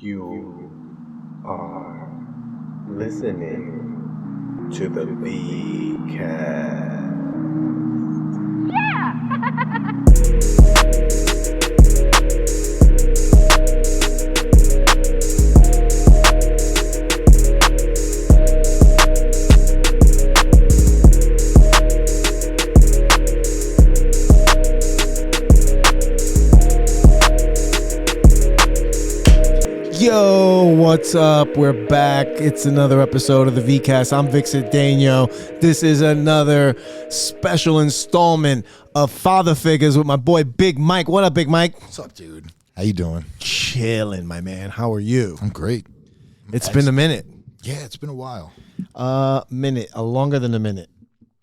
You are listening to the Vcast. Yo, what's up? We're back. It's another episode of the Vcast. I'm Vic Cedeno. This is another special installment of Father Figures with my boy Big Mike. What up, Big Mike? What's up, dude? How you doing? Chilling, my man. How are you? I'm great. It's been a minute. Yeah, it's been a while. Longer than a minute.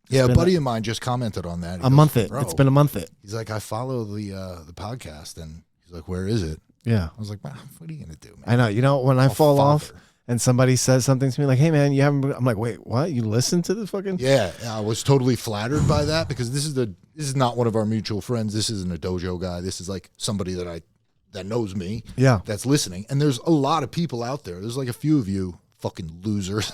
Yeah, a buddy of mine just commented on that. It's been a month. He's like, I follow the podcast, and he's like, where is it? Yeah. I was like, man, what are you gonna do, man? I know. You know, when I fall off Father. and somebody says something to me like, hey, man, you haven't... I'm like, wait, what? You listen to the fucking... Yeah, I was totally flattered by that because this is not one of our mutual friends. This isn't a dojo guy. This is like somebody that knows me. Yeah. That's listening. And there's a lot of people out there. There's like a few of you fucking losers.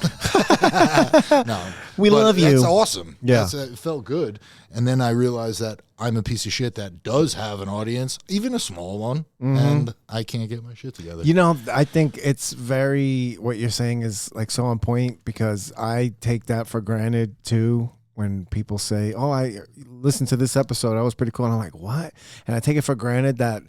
No, we love you. That's awesome. Yeah. It felt good. And then I realized that I'm a piece of shit that does have an audience, even a small one, and I can't get my shit together. You know, I think it's what you're saying is like so on point because I take that for granted too. When people say, oh, I listened to this episode, that was pretty cool. And I'm like, what? And I take it for granted that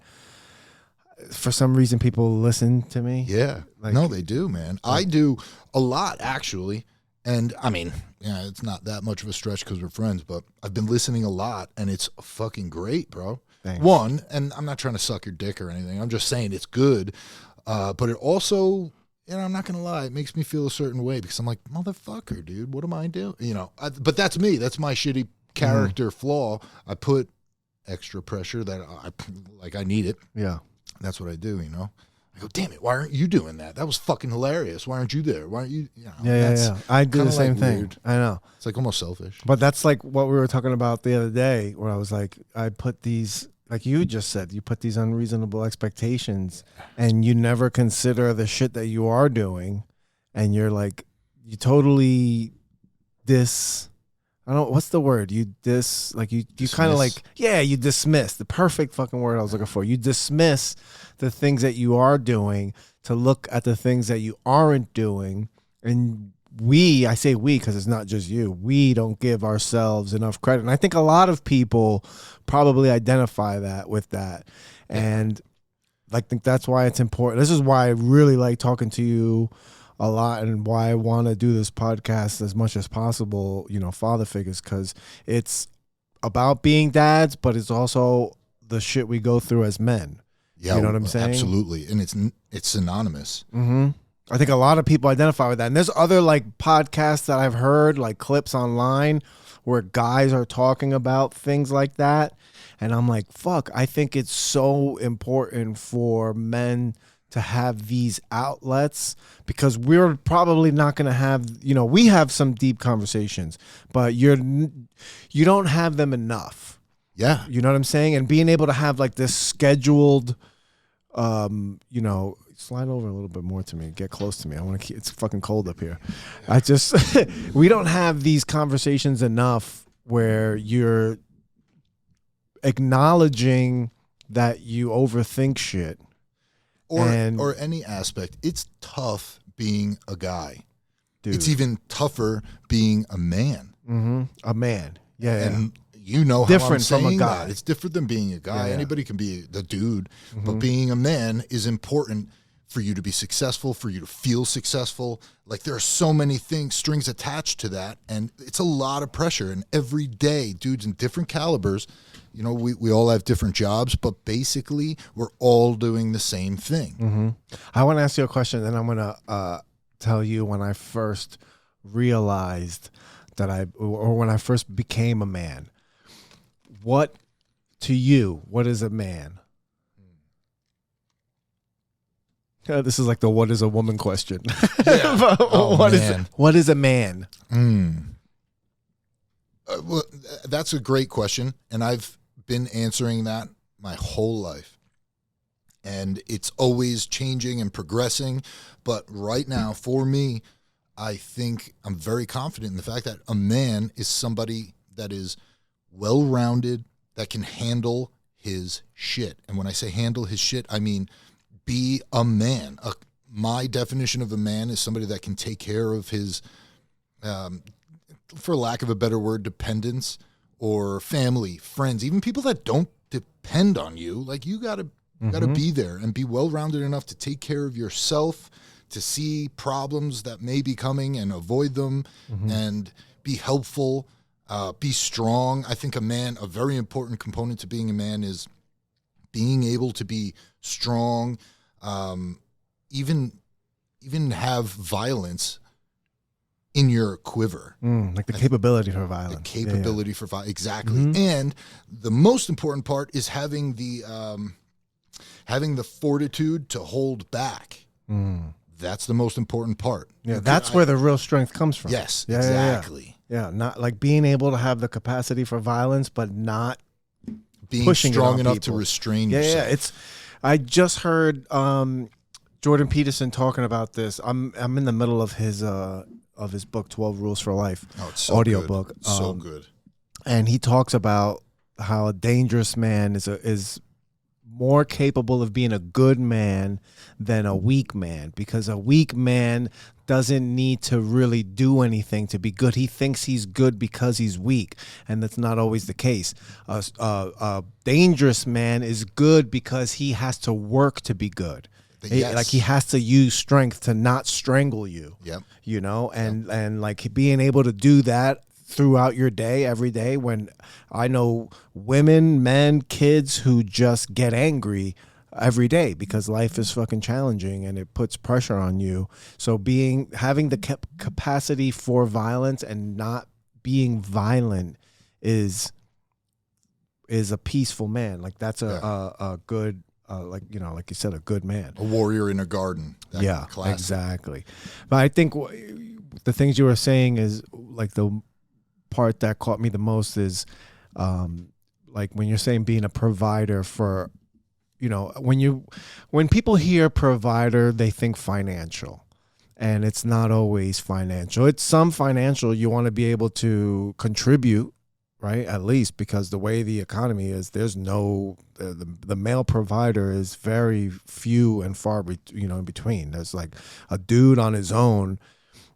for some reason people listen to me. Yeah. Like, no, they do, man. I do a lot, actually. And I mean, yeah, it's not that much of a stretch because we're friends, but I've been listening a lot and it's fucking great, bro. Thanks. One, and I'm not trying to suck your dick or anything. I'm just saying it's good. But it also, you know, I'm not going to lie, it makes me feel a certain way because I'm like, motherfucker, dude, what am I doing? You know, but that's me. That's my shitty character flaw. I put extra pressure that I need it. Yeah. That's what I do, you know. I go, damn it, why aren't you doing that? That was fucking hilarious. Why aren't you there? Why aren't you? You know, Yeah. I do the same thing. Weird. I know. It's like almost selfish. But that's like what we were talking about the other day where I was like, I put these, like you just said, you put these unreasonable expectations and you never consider the shit that you are doing. And you're like, you totally what's the word? You kind of like, yeah, you dismiss the perfect fucking word I was looking for. You dismiss the things that you are doing to look at the things that you aren't doing. And I say we, because it's not just you. We don't give ourselves enough credit. And I think a lot of people probably identify with that. And I think that's why it's important. This is why I really like talking to you a lot and why I want to do this podcast as much as possible, you know, Father Figures, because it's about being dads, but it's also the shit we go through as men. Yeah, you know what I'm saying? Absolutely. And it's synonymous. Mm-hmm. I think a lot of people identify with that. And there's other like podcasts that I've heard, like clips online where guys are talking about things like that. And I'm like, fuck, I think it's so important for men to have these outlets because we're probably not going to have, you know, we have some deep conversations, but you don't have them enough. Yeah. You know what I'm saying? And being able to have like this scheduled, you know, slide over a little bit more to me, get close to me. I want to it's fucking cold up here. We don't have these conversations enough where you're acknowledging that you overthink shit. Or any aspect. It's tough being a guy. Dude. It's even tougher being a man. Mm-hmm. A man. Yeah. And you know how different I'm saying from a guy. That. It's different than being a guy. Yeah. Anybody can be the dude, but being a man is important for you to be successful, for you to feel successful. Like there are so many strings attached to that, and it's a lot of pressure. And every day, dudes in different calibers, you know, we all have different jobs, but basically we're all doing the same thing. Mm-hmm. I want to ask you a question, and I'm going to tell you when I first realized or when I first became a man. What is a man? This is like the what is a woman question. Yeah. What is a man? Well, that's a great question, and I've been answering that my whole life. and it's always changing and progressing. But right now, for me, I think I'm very confident in the fact that a man is somebody that is well-rounded, that can handle his shit. And when I say handle his shit, I mean be a man. My definition of a man is somebody that can take care of his, for lack of a better word, dependents or family, friends, even people that don't depend on you. Like, you gotta be there and be well-rounded enough to take care of yourself, to see problems that may be coming and avoid them, and be helpful, be strong. I think a very important component to being a man is being able to be strong, even have violence in your quiver. Like the capability for violence. The capability for violence, exactly. And the most important part is having the fortitude to hold back. That's the most important part. Yeah, that's where the real strength comes from. Yes, exactly. Yeah, not like being able to have the capacity for violence, but not being pushing strong enough people to restrain yourself. Yeah, I just heard Jordan Peterson talking about this. I'm in the middle of his book 12 Rules for Life. Oh, it's so audio good. book. So good. And he talks about how a dangerous man is more capable of being a good man than a weak man, because a weak man doesn't need to really do anything to be good. He thinks he's good because he's weak, and that's not always the case. A dangerous man is good because he has to work to be good. Yes. Like, he has to use strength to not strangle you. Yep. You know, and like being able to do that throughout your day, every day, when I know women, men, kids who just get angry every day because life is fucking challenging and it puts pressure on you. So having the capacity for violence and not being violent is a peaceful man. Like, that's a good, like you said, a good man. A warrior in a garden. Yeah, exactly. But I think the things you were saying is, like, the part that caught me the most is, like, when you're saying being a provider for, when people hear provider, they think financial, and it's not always financial. It's some financial. You want to be able to contribute, right? At least, because the way the economy is, there's no, the male provider is very few and far, in between. There's like a dude on his own,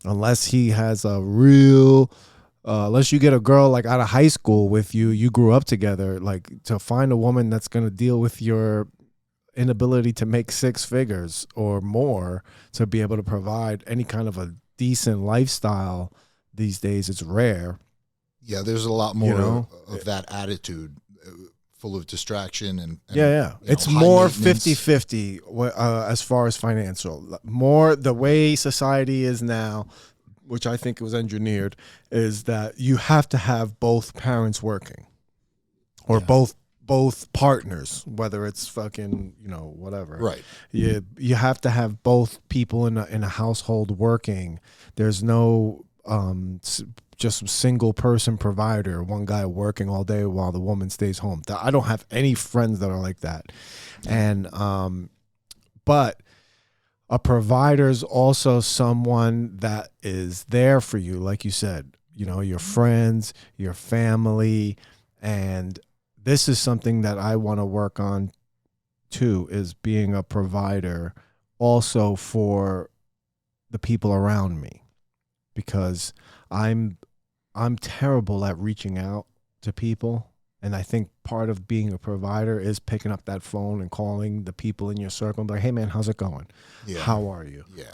unless he has a real, unless you get a girl like out of high school with you, you grew up together, like, to find a woman that's going to deal with your inability to make six figures or more to be able to provide any kind of a decent lifestyle these days, it's rare. Yeah, there's a lot more of that attitude, full of distraction and it's more 50-50 as far as financial. More the way society is now, which I think was engineered, is that you have to have both parents working, or both partners, whether it's fucking, whatever. Right. You have to have both people in a household working. There's no just single person provider, one guy working all day while the woman stays home. I don't have any friends that are like that. And but a provider is also someone that is there for you, like you said, your friends, your family. And this is something that I want to work on too, is being a provider also for the people around me, because I'm terrible at reaching out to people. And I think part of being a provider is picking up that phone and calling the people in your circle and be like, hey man, how's it going? Yeah. How are you? Yeah.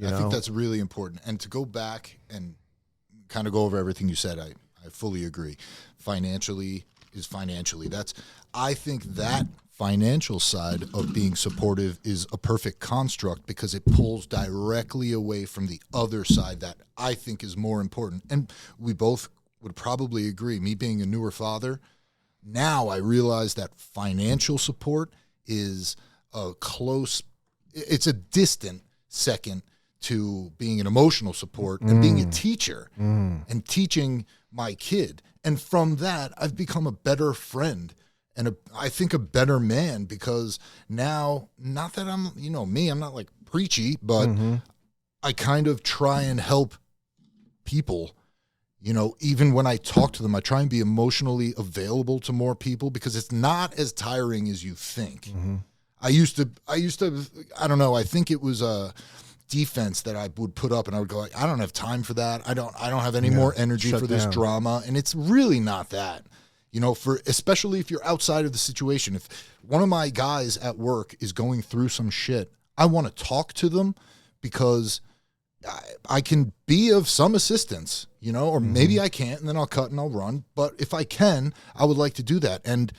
I think that's really important. And to go back and kind of go over everything you said, I fully agree. Financially is financially. I think that financial side of being supportive is a perfect construct, because it pulls directly away from the other side that I think is more important. And we both would probably agree, me being a newer father, now I realize that financial support is it's a distant second to being an emotional support and being a teacher and teaching my kid. And from that, I've become a better friend and I think a better man, because now, not that I'm, me, I'm not like preachy, but I kind of try and help people. Even when I talk to them, I try and be emotionally available to more people, because it's not as tiring as you think. I used to, I don't know, I think it was a defense that I would put up, and I would go like, I don't have time for that. I don't have any more energy for this drama. And it's really not that, especially if you're outside of the situation. If one of my guys at work is going through some shit, I want to talk to them, because I can be of some assistance, or maybe I can't, and then I'll cut and I'll run. But if I can, I would like to do that. And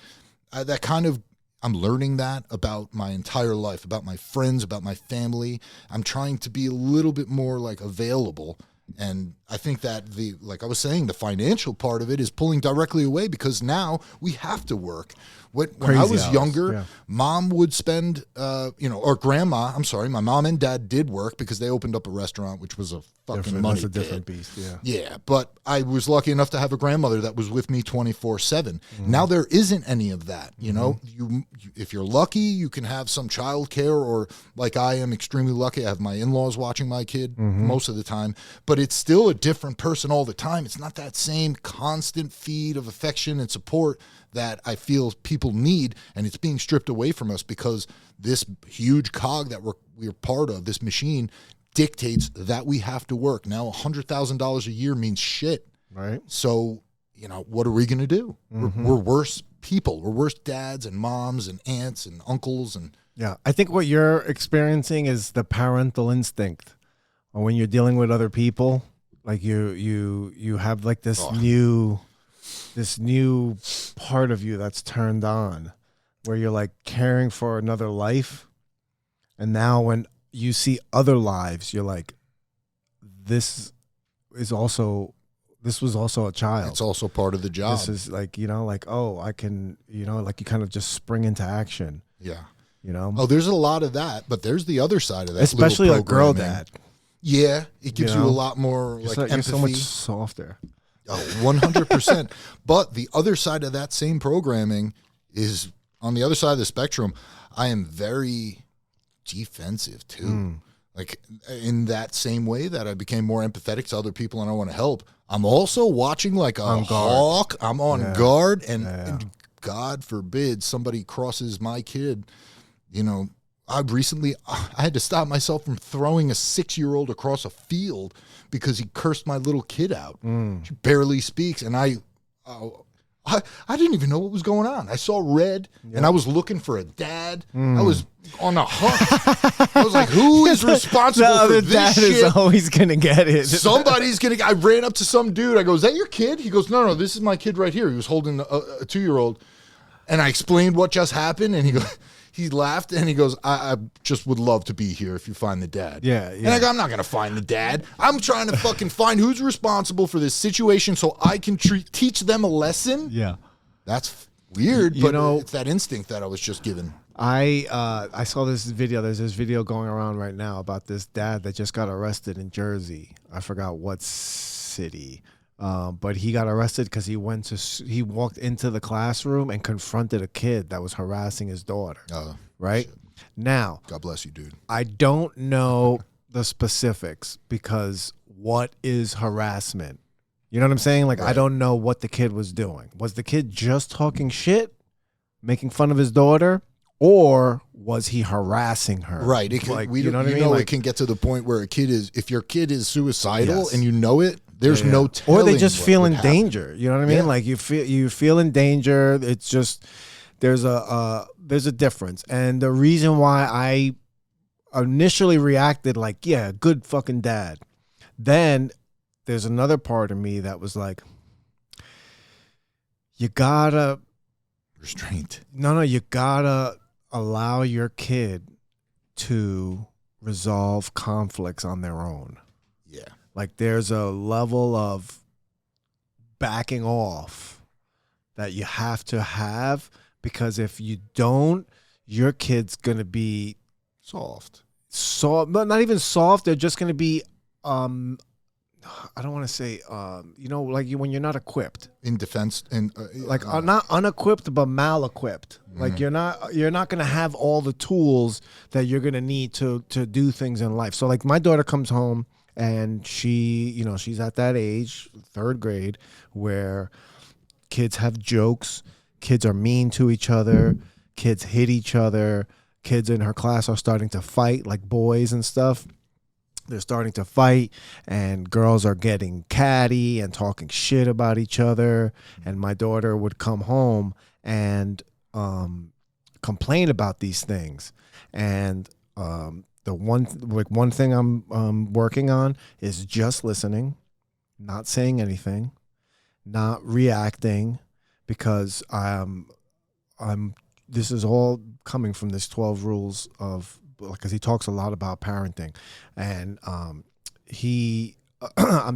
that kind of, I'm learning that about my entire life, about my friends, about my family. I'm trying to be a little bit more like available. And I think that like I was saying, the financial part of it is pulling directly away, because now we have to work. When I was younger, mom would spend, or grandma, I'm sorry, my mom and dad did work because they opened up a restaurant, which was a fucking money pit. That's a different beast, Yeah, but I was lucky enough to have a grandmother that was with me 24/7. Now there isn't any of that, You, if you're lucky, you can have some child care, or like I am extremely lucky, I have my in-laws watching my kid most of the time, but it's still a different person all the time. It's not that same constant feed of affection and support that I feel people need, and it's being stripped away from us because this huge cog that we're part of, this machine, dictates that we have to work. Now $100,000 a year means shit. Right. So, what are we going to do? We're worse people. We're worse dads and moms and aunts and uncles. And yeah, I think what you're experiencing is the parental instinct. Or when you're dealing with other people, like you have like this new part of you that's turned on, where you're like caring for another life. And now when you see other lives, you're like, this was also a child. It's also part of the job. This is like, oh, I can, like you kind of just spring into action. Yeah. Oh, there's a lot of that, but there's the other side of that. Especially a girl dad. Yeah. It gives you a lot more empathy. You're so much softer. Oh, 100%. But the other side of that same programming is on the other side of the spectrum. I am very defensive too. Like in that same way that I became more empathetic to other people and I want to help, I'm also watching like a hawk. I'm on guard, and God forbid somebody crosses my kid. I had to stop myself from throwing a 6-year-old across a field because he cursed my little kid out. She barely speaks, and I didn't even know what was going on. I saw red, and I was looking for a dad. I was on a hunt. I was like, who is responsible for this dad shit? Is always going to get it. Somebody's going to. I ran up to some dude. I go, is that your kid? He goes, no, this is my kid right here. He was holding a 2-year-old. And I explained what just happened, and he laughed, and he goes, I just would love to be here if you find the dad. Yeah. And I go, I'm not going to find the dad. I'm trying to fucking find who's responsible for this situation so I can teach them a lesson. Yeah. That's weird, but it's that instinct that I was just given. I saw this video. There's this video going around right now about this dad that just got arrested in Jersey. I forgot what city. But he got arrested because he walked into the classroom and confronted a kid that was harassing his daughter. Right? Shit. Now, God bless you, dude. I don't know the specifics, because what is harassment? You know what I'm saying? Like, right. I don't know what the kid was doing. Was the kid just talking shit, making fun of his daughter? Or was he harassing her? Right. It can, like, you know what I mean? Like, it can get to the point where if your kid is suicidal and you know it, there's no telling. Or they just feel in danger. You know what I mean? Yeah. Like you feel in danger. It's just there's a difference. And the reason why I initially reacted like, yeah, good fucking dad. Then there's another part of me that was like, you gotta restraint. No, you gotta allow your kid to resolve conflicts on their own. Yeah. Like there's a level of backing off that you have to have, because if you don't, your kid's going to be soft. But not even soft. They're just going to be I don't want to say, like when you're not equipped, in defense and not unequipped but mal-equipped. Like you're not going to have all the tools that you're going to need to do things in life. So like my daughter comes home and she's at that age, 3rd grade, where kids have jokes, kids are mean to each other, kids hit each other, kids in her class are starting to fight, like boys and stuff. They're starting to fight, and girls are getting catty and talking shit about each other. And my daughter would come home and complain about these things. And the one thing I'm working on is just listening, not saying anything, not reacting, because this is all coming from this 12 rules of, because he talks a lot about parenting, and I'm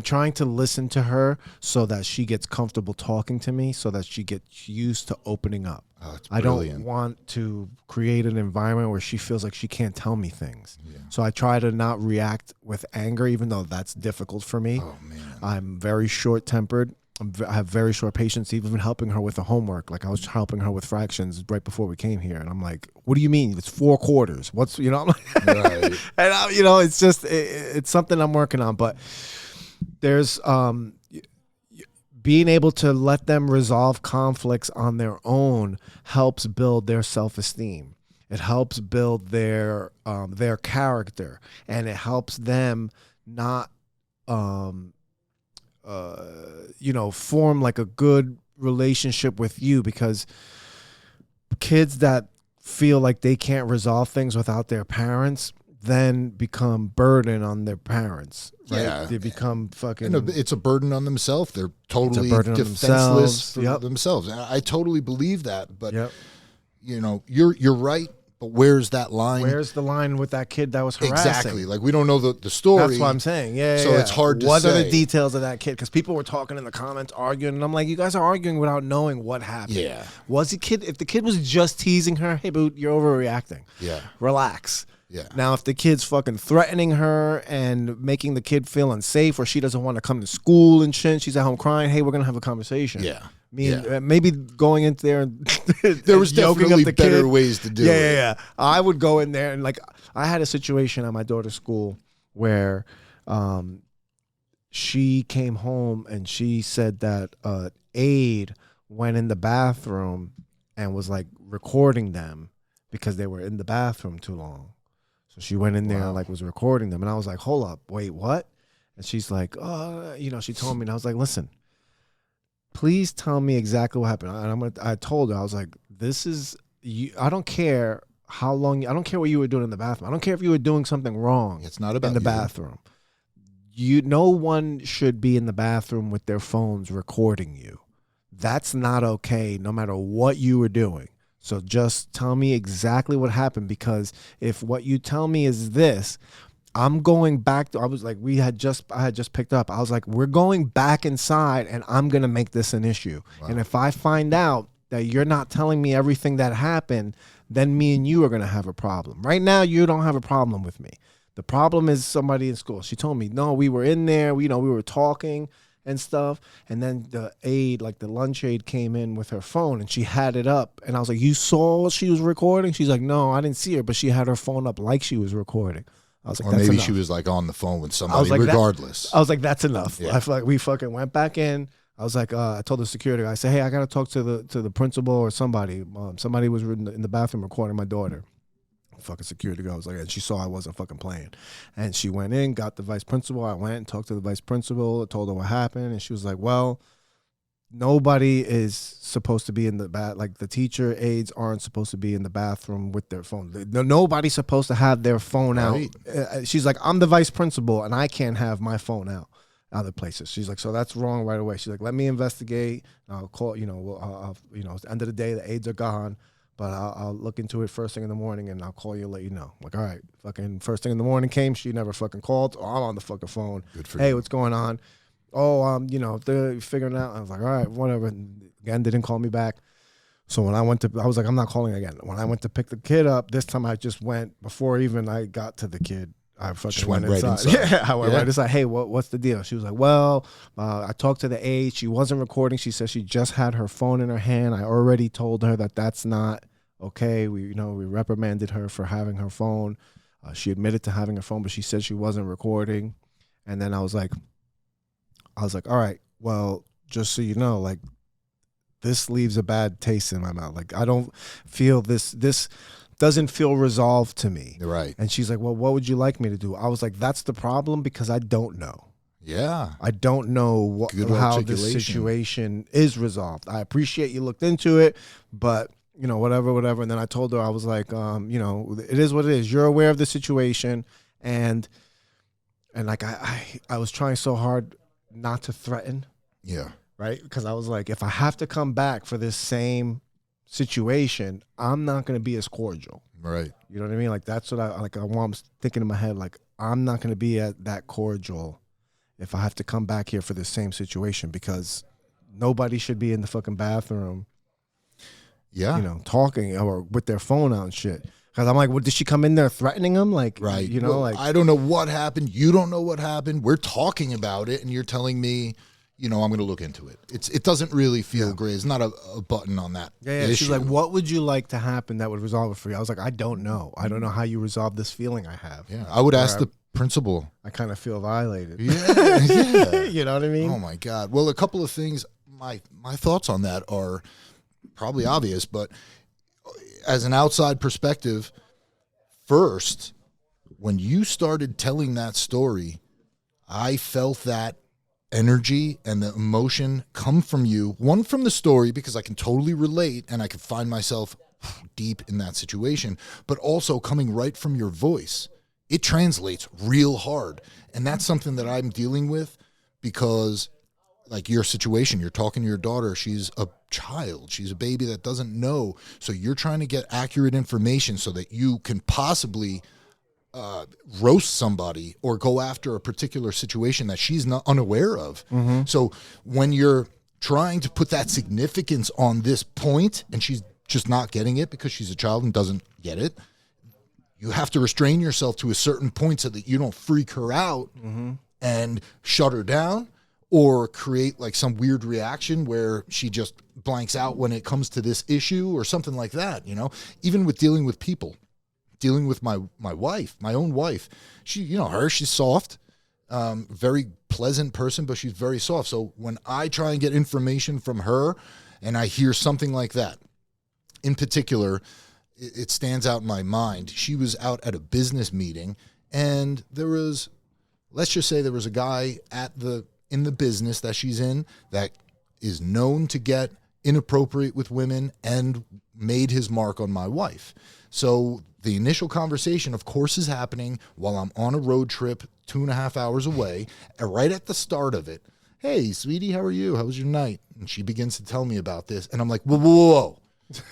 trying to listen to her so that she gets comfortable talking to me, so that she gets used to opening up. Oh, it's I brilliant. don't want to create an environment where she feels like she can't tell me things. Yeah. So I try to not react with anger, even though that's difficult for me. Oh man. I'm very short-tempered. I have very short patience, even helping her with the homework. Like I was helping her with fractions right before we came here. And I'm like, what do you mean? It's 4 quarters. What's, I'm like, Right. and it's just, it's something I'm working on. But there's being able to let them resolve conflicts on their own helps build their self-esteem. It helps build their character, and it helps them not, form like a good relationship with you, because kids that feel like they can't resolve things without their parents then become burden on their parents, right? Yeah. They become fucking... And it's a burden on themselves. They're totally burden on defenseless themselves. for themselves. And I totally believe that. But, Yep. You're right. But where's that line? Where's the line with that kid that was harassing? Exactly. Like, we don't know the story. That's what I'm saying. Yeah. So yeah. it's hard to What are say. the details of that kid? Because people were talking in the comments, arguing, and I'm like, you guys are arguing without knowing what happened. Yeah. Was the kid? If the kid was just teasing her, hey, boo, you're overreacting. Yeah. Relax. Yeah. Now, if the kid's fucking threatening her and making the kid feel unsafe, or she doesn't want to come to school and shit, she's at home crying, hey, we're gonna have a conversation. Yeah. Maybe going in there and There was yoking definitely up the better kid. ways to do it. Yeah. I would go in there and, like, I had a situation at my daughter's school where she came home and she said that aide went in the bathroom and was like recording them because they were in the bathroom too long. So she went in there and like was recording them, and I was like, hold up, wait, what? And she's like, she told me, and I was like, listen, please tell me exactly what happened. And I told her, I was like, this is you. I don't care how long. I don't care what you were doing in the bathroom. I don't care if you were doing something wrong. It's not about in the you. bathroom. No one should be in the bathroom with their phones recording you. That's not okay, no matter what you were doing. So just tell me exactly what happened, because if what you tell me is this, I'm going back. I was like, I had just picked up. I was like, we're going back inside, and I'm going to make this an issue. Wow. And if I find out that you're not telling me everything that happened, then me and you are going to have a problem. Right now, you don't have a problem with me. The problem is somebody in school. She told me, no, we were in there. We were talking and stuff. And then the aide, like the lunch aide, came in with her phone and she had it up. And I was like, you saw she was recording? She's like, no, I didn't see her, but she had her phone up like she was recording. I was like, or that's maybe enough. she was like on the phone with somebody, like, regardless. I was like, that's enough. Yeah. I feel like we fucking went back in. I was like, I told the security guy, I said, hey, I got to talk to the principal or somebody. Somebody was in the bathroom recording my daughter. Fucking security guy was like, and she saw I wasn't fucking playing. And she went in, got the vice principal. I went and talked to the vice principal, told her what happened. And she was like, well, nobody is supposed to be in the like the teacher aides aren't supposed to be in the bathroom with their phone. Nobody's supposed to have their phone out. She's like, I'm the vice principal and I can't have my phone out other places. She's like, so that's wrong right away. She's like, let me investigate. I'll call, I'll at the end of the day, the aides are gone. But I'll look into it first thing in the morning, and I'll call you, let you know. Like, all right, fucking first thing in the morning came, she never fucking called. Oh, I'm on the fucking phone. Good for hey, you. what's going on? Oh, they're figuring it out. I was like, all right, whatever. And again, they didn't call me back. So when I was like, I'm not calling again. When I went to pick the kid up, this time I just went, before even I got to the kid, I fucking Just went went right inside. inside. Yeah, I went Yeah. right inside. Hey, what's the deal? She was like, well, I talked to the aide. She wasn't recording. She said she just had her phone in her hand. I already told her that that's not okay. We reprimanded her for having her phone. She admitted to having her phone, but she said she wasn't recording. And then I was like, all right, well, just so you know, like, this leaves a bad taste in my mouth. Like, I don't feel this doesn't feel resolved to me. Right. And she's like, well, what would you like me to do? I was like, that's the problem, because I don't know. Yeah. I don't know Good how this articulation. situation is resolved. I appreciate you looked into it, but whatever. And then I told her, I was like, it is what it is. You're aware of the situation, and like I was trying so hard not to threaten. Yeah. Right? Because I was like, if I have to come back for this same situation, I'm not going to be as cordial. Right. You know what I mean? Like, that's what I was thinking in my head. Like, I'm not going to be that cordial if I have to come back here for the same situation, because nobody should be in the fucking bathroom, Yeah. talking or with their phone out and shit. Because I'm like, well, did she come in there threatening him? Like, Right. Well, like, I don't know what happened. You don't know what happened. We're talking about it, and you're telling me, I'm going to look into it. It doesn't really feel great. It's not a button on that. Yeah. issue. She's like, what would you like to happen that would resolve it for you? I was like, I don't know. I don't know how you resolve this feeling I have. Yeah. I would ask the principal. I kind of feel violated. Yeah. You know what I mean? Oh my God. Well, a couple of things. My thoughts on that are probably obvious, but as an outside perspective, first, when you started telling that story, I felt that energy and the emotion come from you. One, from the story, because I can totally relate and I can find myself deep in that situation, but also coming right from your voice. It translates real hard. And that's something that I'm dealing with, because like your situation, you're talking to your daughter, she's a child, she's a baby that doesn't know. So you're trying to get accurate information so that you can possibly roast somebody or go after a particular situation that she's not unaware of. Mm-hmm. So when you're trying to put that significance on this point and she's just not getting it because she's a child and doesn't get it, you have to restrain yourself to a certain point so that you don't freak her out and shut her down or create like some weird reaction where she just blanks out when it comes to this issue or something like that. Even with dealing with people. Dealing with my wife, my own wife, she's soft, very pleasant person, but she's very soft. So when I try and get information from her and I hear something like that, in particular, it stands out in my mind. She was out at a business meeting, and let's just say there was a guy in the business that she's in that is known to get inappropriate with women and made his mark on my wife. So the initial conversation, of course, is happening while I'm on a road trip 2.5 hours away. And right at the start of it, hey, sweetie, how are you? How was your night? And she begins to tell me about this. And I'm like, whoa.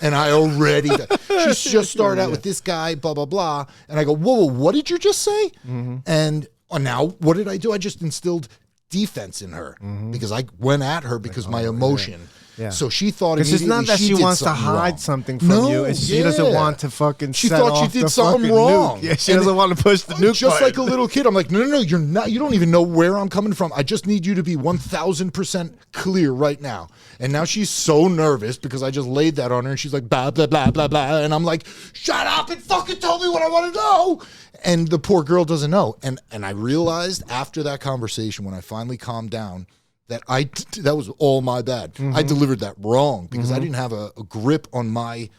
And I already, she's just started out with this guy, blah, blah, blah. And I go, whoa, what did you just say? Mm-hmm. And now what did I do? I just instilled defense in her because I went at her because my emotion. Yeah. So she thought immediately it's not that she wants to hide something from you. It's she doesn't want to fucking. She set thought off she did the something fucking wrong. Nuke. Yeah, she doesn't want to push the nuke. Just button. like a little kid, I'm like, no, you're not. You don't even know where I'm coming from. I just need you to be 1,000% clear right now. And now she's so nervous because I just laid that on her, and she's like, blah blah blah blah blah, and I'm like, shut up and fucking tell me what I want to know. And the poor girl doesn't know. And I realized after that conversation, when I finally calmed down, that was all my bad. I delivered that wrong because I didn't have a grip on my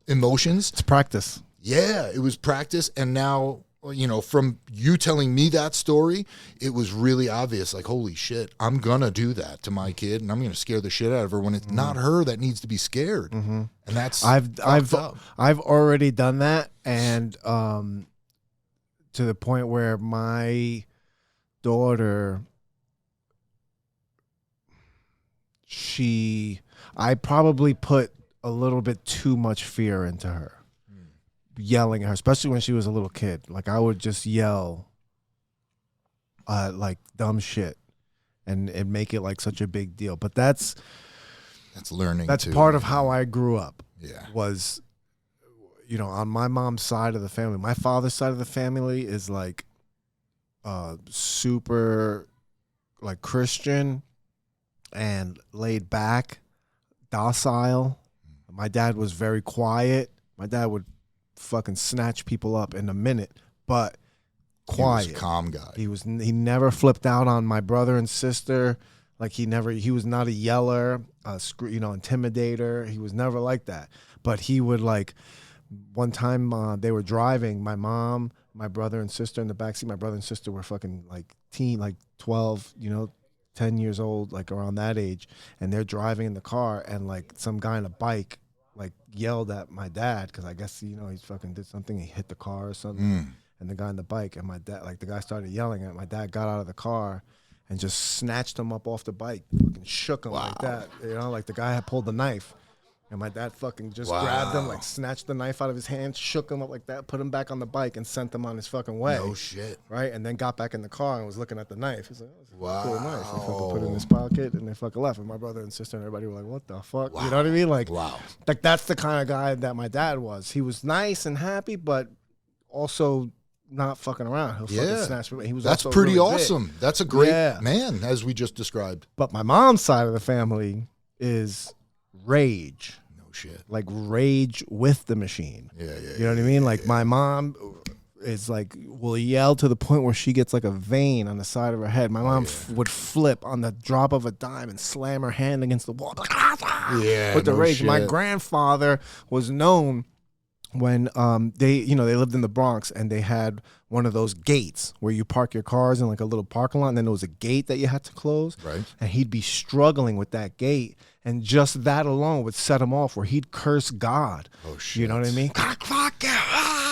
emotions. It's practice. Yeah, it was practice. And now, from you telling me that story, it was really obvious. Like, holy shit, I'm going to do that to my kid, and I'm going to scare the shit out of her when it's not her that needs to be scared. And that's I've already done that, and to the point where my daughter, I probably put a little bit too much fear into her, yelling at her, especially when she was a little kid. Like, I would just yell like dumb shit and make it like such a big deal. But that's learning. That's too. part of how I grew up. Yeah. Was, on my mom's side of the family, my father's side of the family is like super like Christian and laid back, docile. My dad was very quiet. My dad would fucking snatch people up in a minute, but quiet. He was a calm guy. He never flipped out on my brother and sister. Like he was not a yeller, intimidator. He was never like that. But he would like, one time they were driving, my mom, my brother and sister in the backseat. My brother and sister were fucking like 12, 10 years old, like around that age. And they're driving in the car and like some guy on a bike like yelled at my dad because I guess, he fucking did something. He hit the car or something. And the guy on the bike and my dad, like the guy started yelling at my dad, got out of the car and just snatched him up off the bike, fucking shook him like that. Like the guy had pulled the knife. And my dad fucking just grabbed him, like snatched the knife out of his hand, shook him up like that, put him back on the bike and sent him on his fucking way. No shit. Right? And then got back in the car and was looking at the knife. He's like, oh, this is a cool knife. He fucking put it in his pocket and they fucking left. And my brother and sister and everybody were like, what the fuck? Wow. You know what I mean? Like, wow. Like that's the kind of guy that my dad was. He was nice and happy, but also not fucking around. He'll fucking snatch me. He was That's also pretty really awesome. big. That's a great man, as we just described. But my mom's side of the family is rage. No shit. Like rage with the machine. Yeah. You know what I mean? Like my mom is like, will yell to the point where she gets like a vein on the side of her head. My mom would flip on the drop of a dime and slam her hand against the wall. With the rage. Shit. My grandfather was known when they lived in the Bronx and they had one of those gates where you park your cars in like a little parking lot and then there was a gate that you had to close. Right. And he'd be struggling with that gate and just that alone would set him off where he'd curse God. Oh shit. You know what I mean?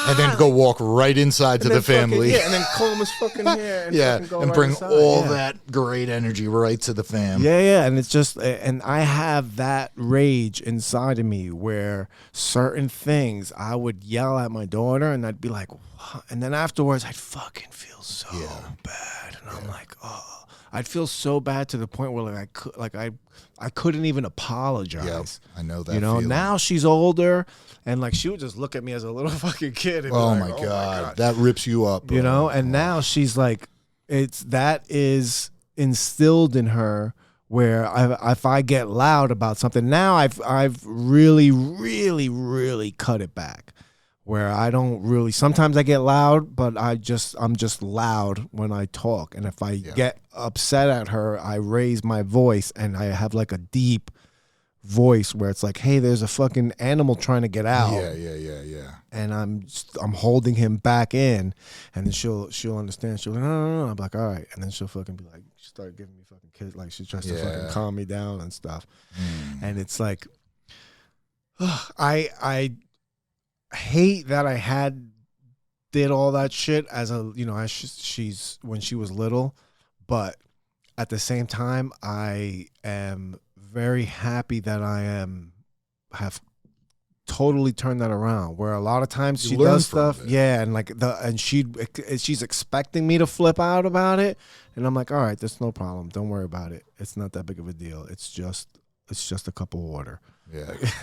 And then go walk right inside to the family. And then comb his fucking hair. And fucking go and right bring inside. all that great energy right to the fam. Yeah, and it's just, and I have that rage inside of me where certain things I would yell at my daughter and I'd be like, what? And then afterwards I'd fucking feel so bad. And I'm like, oh, I'd feel so bad to the point where I couldn't even apologize. Yeah, I know that. Feeling. Now she's older and like she would just look at me as a little fucking kid and be like, my God, that rips you up, bro. And now she's like, that is instilled in her where if I get loud about something, now I've really, really, really cut it back. Where I don't really, sometimes I get loud, but I'm just loud when I talk. And if I get upset at her, I raise my voice and I have like a deep voice where it's like, hey, there's a fucking animal trying to get out. Yeah. And I'm holding him back in, and then she'll understand. She'll be like, no. I'm like, all right. And then she'll fucking be like, she started giving me fucking kids, like she tries to fucking calm me down and stuff. And it's like, I hate that I did all that shit as she's when she was little, but at the same time I am very happy that I have totally turned that around where a lot of times she does stuff and she's expecting me to flip out about it and I'm like, all right, that's no problem, don't worry about it, it's not that big of a deal, it's just a cup of water. You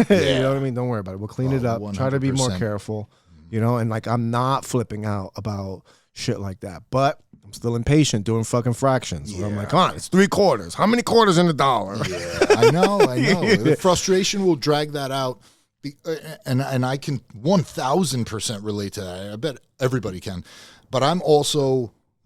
know what I mean? Don't worry about it. We'll clean it up. 100%. Try to be more careful, and like I'm not flipping out about shit like that. But I'm still impatient doing fucking fractions. Where I'm like, come on, it's 3/4. How many quarters in a dollar? Yeah, I know. The frustration will drag that out. And I can 1000% relate to that. I bet everybody can. But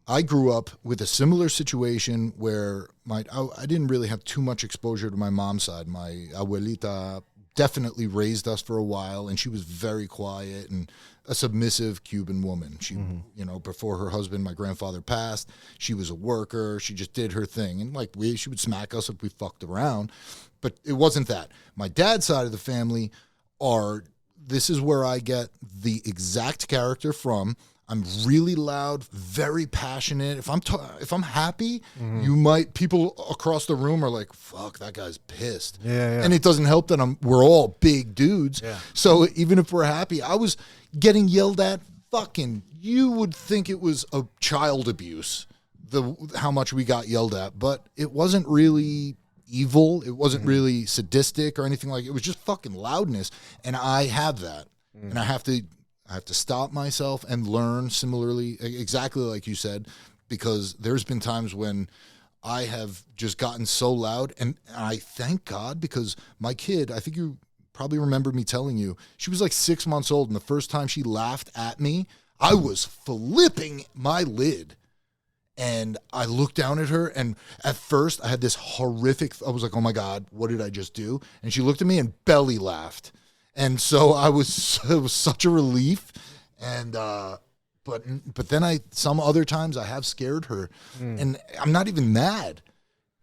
I grew up with a similar situation where I didn't really have too much exposure to my mom's side. My abuelita definitely raised us for a while, and she was very quiet and a submissive Cuban woman. She, before her husband, my grandfather, passed, she was a worker. She just did her thing. And she would smack us if we fucked around. But it wasn't that. My dad's side of the family this is where I get the exact character from. I'm really loud, very passionate. If I'm happy, people across the room are like, "Fuck, that guy's pissed." Yeah. And it doesn't help that we're all big dudes. Yeah. So even if we're happy, I was getting yelled at. Fucking, you would think it was a child abuse. How much we got yelled at, but it wasn't really evil. It wasn't really sadistic or anything like it. It was just fucking loudness, and I have that, and I have to stop myself and learn similarly, exactly like you said, because there's been times when I have just gotten so loud, and I thank God, because my kid, I think you probably remember me telling you, she was like 6 months old, and the first time she laughed at me, I was flipping my lid. And I looked down at her, and at first I had this horrific, I was like, oh my God, what did I just do? And she looked at me and belly laughed. And so it was such a relief. And, but then some other times I have scared her, and I'm not even mad.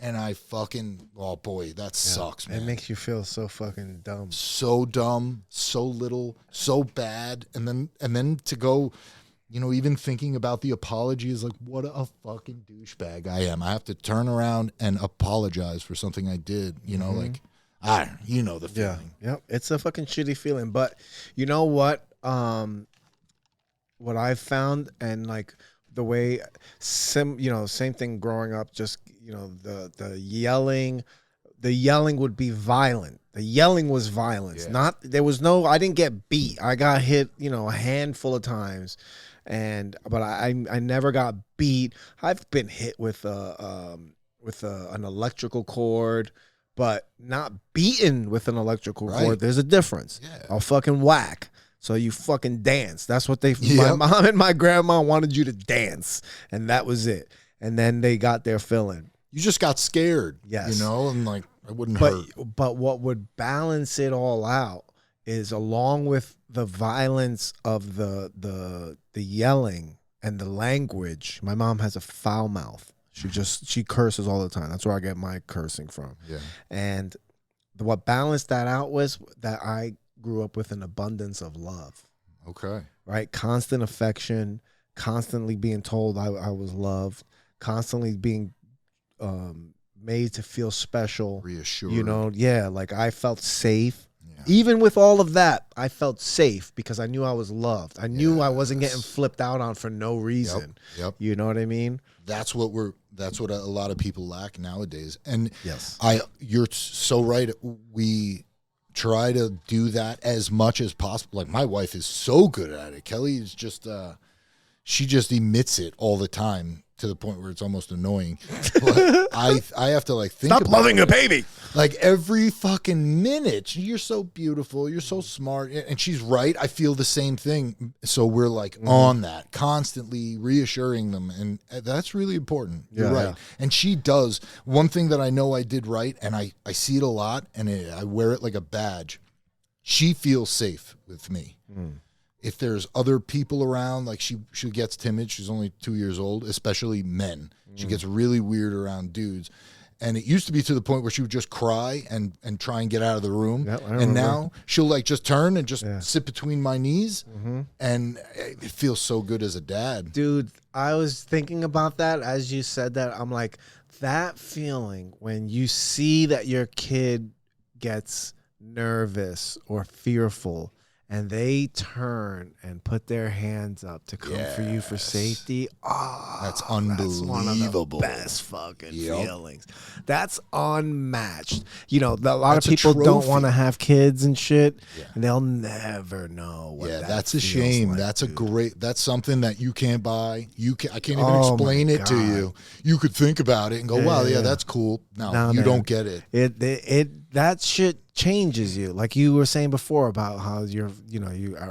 And I fucking, oh boy, that sucks, man. It makes you feel so fucking dumb. So dumb, so little, so bad. And then to go, even thinking about the apology is like, what a fucking douchebag I am. I have to turn around and apologize for something I did, like, I don't know, the feeling. Yeah. Yep. It's a fucking shitty feeling. But you know what? What I've found, and like the way, same thing growing up, just, the yelling would be violent. The yelling was violence. Yeah. I didn't get beat. I got hit, a handful of times. But I never got beat. I've been hit with an electrical cord, but not beaten with an electrical cord. There's a difference. Yeah. I'll fucking whack. So you fucking dance. That's what my mom and my grandma wanted you to dance, and that was it. And then they got their filling. You just got scared. Yes. And like, it wouldn't hurt. But what would balance it all out is, along with the violence of the yelling and the language, my mom has a foul mouth. She curses all the time. That's where I get my cursing from. Yeah. And what balanced that out was that I grew up with an abundance of love. Okay. Right? Constant affection, constantly being told I was loved, constantly being made to feel special. Reassured. Like I felt safe. Yeah. Even with all of that, I felt safe because I knew I was loved. I knew I wasn't getting flipped out on for no reason. Yep. You know what I mean? That's what a lot of people lack nowadays. And yes, you're so right. We try to do that as much as possible. Like, my wife is so good at it. Kelly is just, she just emits it all the time, to the point where it's almost annoying. But I have to like think. Stop loving a baby. Like, every fucking minute, you're so beautiful, you're so smart, and she's right. I feel the same thing. So we're like on that, constantly reassuring them, and that's really important. You're right. And she does. One thing that I know I did right, and I see it a lot, and I wear it like a badge. She feels safe with me. If there's other people around, like she gets timid. She's only 2 years old, especially men. She gets really weird around dudes. And it used to be to the point where she would just cry and try and get out of the room. Yep, and now she'll like just turn and just sit between my knees. And it feels so good as a dad. Dude, I was thinking about that as you said that. I'm like, that feeling when you see that your kid gets nervous or fearful, and they turn and put their hands up to come for you for safety. Oh, that's unbelievable. That's one of the best fucking feelings. That's unmatched. A lot of people don't want to have kids and shit, and they'll never know what that's a shame. Like, that's that's something that you can't buy. I can't even explain it to you. You could think about it and go, wow, that's cool. No, you don't get it. That shit changes you, like you were saying before about how you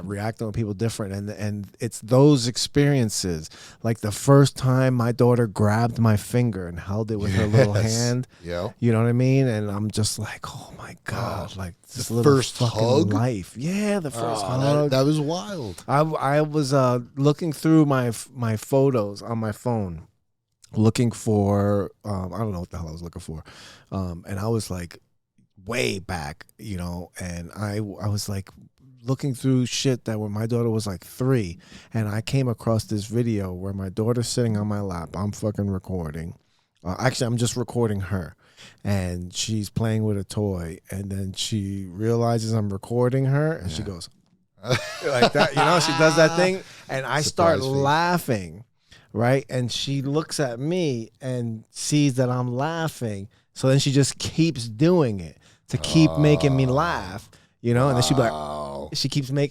react on people different, and it's those experiences, like the first time my daughter grabbed my finger and held it with her little hand. You know what I mean? And I'm just like, oh my God, like this the little first fucking hug? life. The first hug. That was wild. I was looking through my photos on my phone, looking for I don't know what the hell I was looking for, and I was like, way back, and I was like looking through shit that when my daughter was like 3, and I came across this video where my daughter's sitting on my lap. I'm fucking recording. Actually, I'm just recording her, and she's playing with a toy, and then she realizes I'm recording her, and she goes like that. She does that thing, and I start laughing, right? And she looks at me and sees that I'm laughing, so then she just keeps doing it to keep making me laugh, and then she'll be like,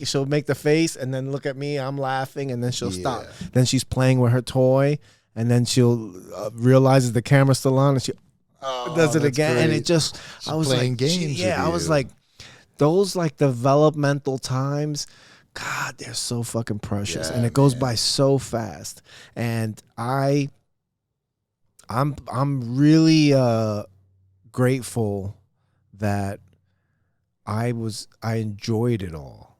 she'll make the face and then look at me, I'm laughing, and then she'll stop. Then she's playing with her toy, and then she'll realizes the camera's still on, and she does it that's again, and great. it just I was playing like, games with I was you. like, those like developmental times, God, they're so fucking precious, Yeah, and it goes man. by so fast, and I'm really grateful that I enjoyed it all.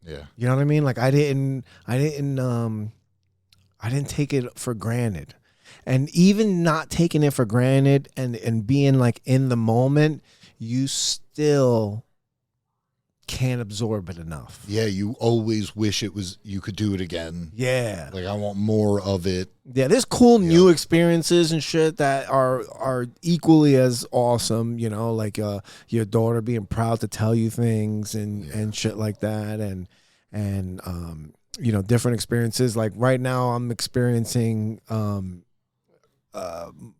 Yeah. You know what I mean? Like I didn't take it for granted. And even not taking it for granted and being like in the moment, you still can't absorb it enough. Yeah, you always wish you could do it again. Yeah. Like, I want more of it. Yeah, there's cool new experiences and shit that are equally as awesome, you know, like your daughter being proud to tell you things and shit like that, and you know, different experiences. Like right now I'm experiencing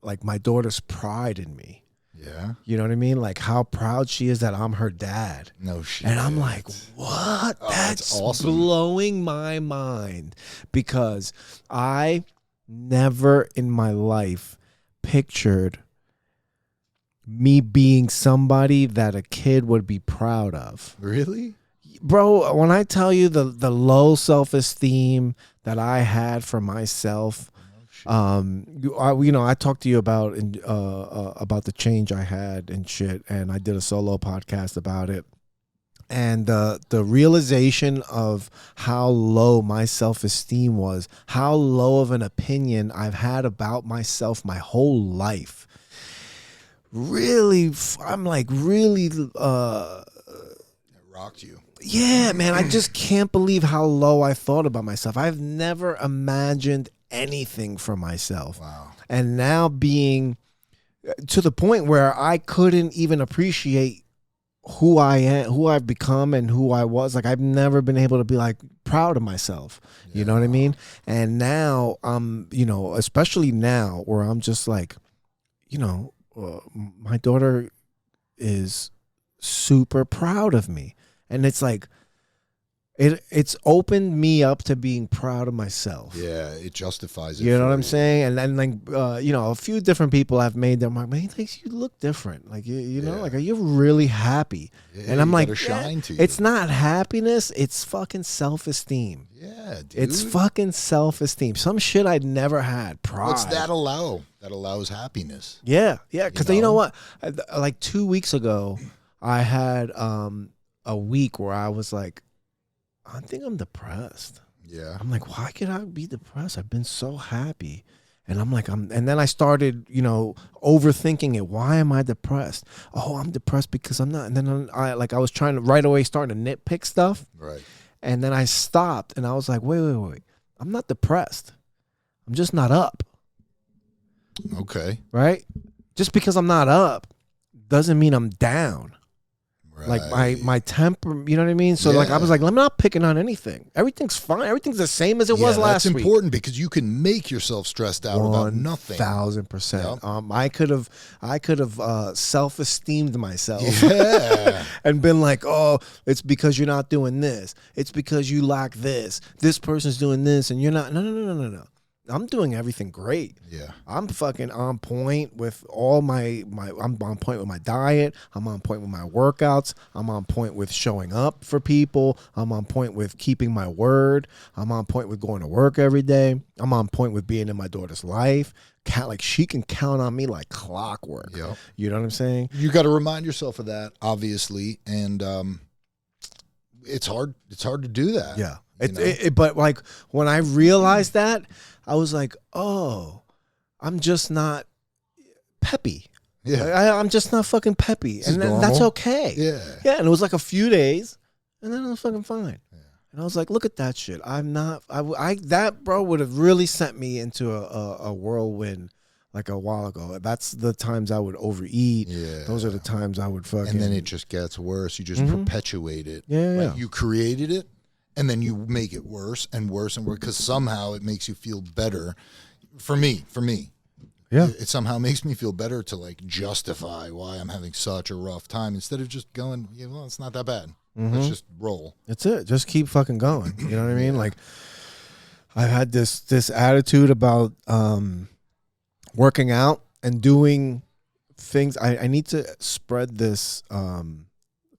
like my daughter's pride in me. Yeah. You know what I mean? Like how proud she is that I'm her dad. No shit. And I'm like, what? Oh, That's awesome. blowing my mind, because I never in my life pictured me being somebody that a kid would be proud of. Really? Bro, when I tell you the low self-esteem that I had for myself, I talked to you about the change I had and shit, and I did a solo podcast about it, and the realization of how low my self-esteem was, how low of an opinion I've had about myself my whole life. Really, I'm like really. It rocked you. Yeah, man, I just can't believe how low I thought about myself. I've never imagined anything for myself. Wow. And now being to the point where I couldn't even appreciate who I am, who I've become, and who I was. Like I've never been able to be like proud of myself. You know what I mean? And now you know, especially now where I'm just like, you know, my daughter is super proud of me. And it's like, it's opened me up to being proud of myself. Yeah, it justifies it. You know for what I'm saying? And then like, you know, a few different people have made them like, man, he thinks you look different. Like, you know, like, are you really happy? Yeah, and I'm like, shine to you. It's not happiness. It's fucking self-esteem. Yeah, dude. It's fucking self-esteem. Some shit I'd never had. Pride. What's that allow? That allows happiness. Yeah. Yeah. Because you know what? Like 2 weeks ago, I had a week where I was like, I think I'm depressed. Yeah. I'm like, why could I be depressed? I've been so happy. And I'm like, and then I started, you know, overthinking it. Why am I depressed? Oh, I'm depressed because I'm not. And then I was trying to right away starting to nitpick stuff. Right. And then I stopped and I was like, wait. I'm not depressed. I'm just not up. Okay. Right? Just because I'm not up doesn't mean I'm down. Right. Like my temper, you know what I mean? So like I was like, I'm not picking on anything. Everything's fine. Everything's the same as it was last week. That's important because you can make yourself stressed out about nothing. 1,000%. Yep. I could have self-esteemed myself. Yeah. And been like, oh, it's because you're not doing this. It's because you lack this. This person's doing this and you're not. No. I'm doing everything great. Yeah. I'm fucking on point with all my I'm on point with my diet. I'm on point with my workouts. I'm on point with showing up for people. I'm on point with keeping my word. I'm on point with going to work every day. I'm on point with being in my daughter's life. Like she can count on me like clockwork. Yep. You know what I'm saying? You got to remind yourself of that, obviously, and it's hard. It's hard to do that. Yeah. But like when I realized that, I was like, oh, I'm just not peppy. Yeah. I'm just not fucking peppy. This is And then that's normal. okay. Yeah. Yeah. And it was like a few days and then it was fucking fine. Yeah. And I was like, look at that shit. That bro would have really sent me into a whirlwind like a while ago. That's the times I would overeat. Yeah. Those are the times I would fucking. And then it just gets worse. You just perpetuate it. Yeah. You created it. And then you make it worse and worse and worse because somehow it makes you feel better. For me, yeah, it somehow makes me feel better to like justify why I'm having such a rough time instead of just going, yeah, well, it's not that bad. Let's just roll. That's it. Just keep fucking going. You know what I mean? Like, I've had this attitude about working out and doing things. I need to spread this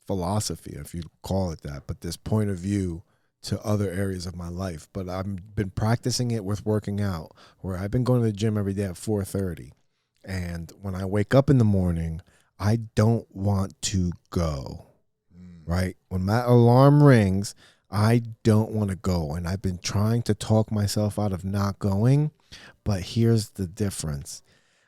philosophy, if you call it that, but this point of view to other areas of my life. But I've been practicing it with working out, where I've been going to the gym every day at 4:30. And when I wake up in the morning, I don't want to go, right? When my alarm rings, I don't want to go. And I've been trying to talk myself out of not going. But here's the difference.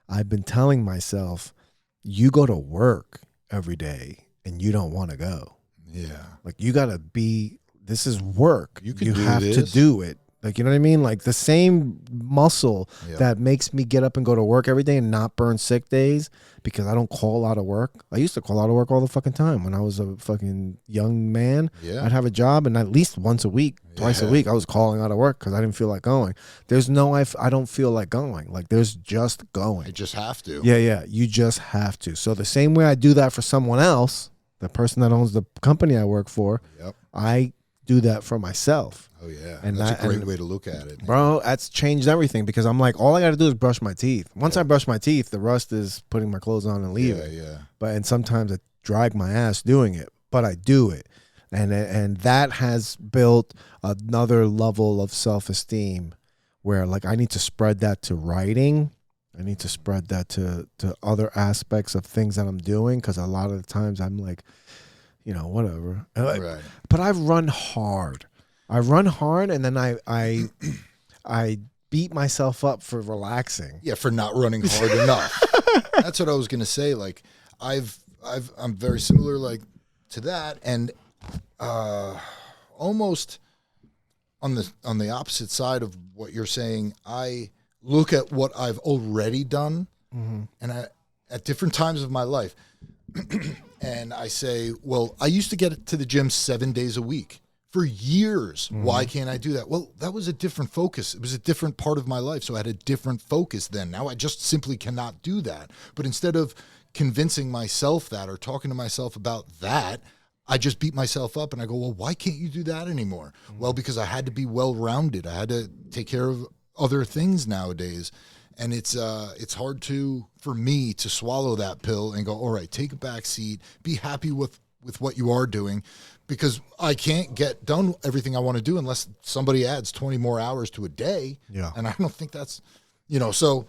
I've been telling myself, you go to work every day and you don't want to go. Yeah. Like, you got to be, this is work. You have to do it. Like, you know what I mean? Like, the same muscle Yeah. that makes me get up and go to work every day and not burn sick days because I don't call out of work. I used to call out of work all the fucking time when I was a fucking young man. Yeah. I'd have a job, and at least once a week, twice a week, I was calling out of work because I didn't feel like going. There's no, I don't feel like going. Like, there's just going. I just have to. Yeah. You just have to. So the same way I do that for someone else, the person that owns the company I work for, Yep. I do that for myself. Oh yeah, And that's a great and- way to look at it, Bro, that's changed everything because I'm like, all I got to do is brush my teeth. Once I brush my teeth, the rust is putting my clothes on and leaving. Yeah. And sometimes I drag my ass doing it, but I do it. And that has built another level of self-esteem where, like, I need to spread that to writing. I need to spread that to other aspects of things that I'm doing, because a lot of the times I'm like, you know, whatever. Right. But I've run hard. And then I beat myself up for relaxing. Yeah, for not running hard enough. That's what I was gonna say. Like, I'm very similar, like, to that, and almost on the opposite side of what you're saying. I look at what I've already done, and at different times of my life, and I say, well, I used to get to the gym 7 days a week for years. Why can't I do that? Well, that was a different focus. It was a different part of my life, so I had a different focus then. Now I just simply cannot do that. But instead of convincing myself that or talking to myself about that, I just beat myself up and I go, well, why can't you do that anymore? Well, because I had to be well-rounded. I had to take care of other things nowadays. And it's hard for me to swallow that pill and go, all right, take a back seat, be happy with what you are doing, because I can't get done everything I want to do unless somebody adds 20 more hours to a day. Yeah. And I don't think that's, so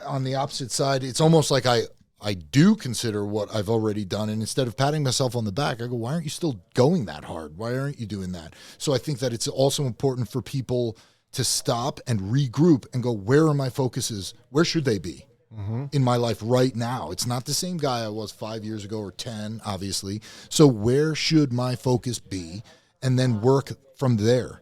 on the opposite side, it's almost like I do consider what I've already done. And instead of patting myself on the back, I go, why aren't you still going that hard? Why aren't you doing that? So I think that it's also important for people to stop and regroup and go, where are my focuses? Where should they be in my life right now? It's not the same guy I was 5 years ago or 10, obviously. So where should my focus be? And then work from there,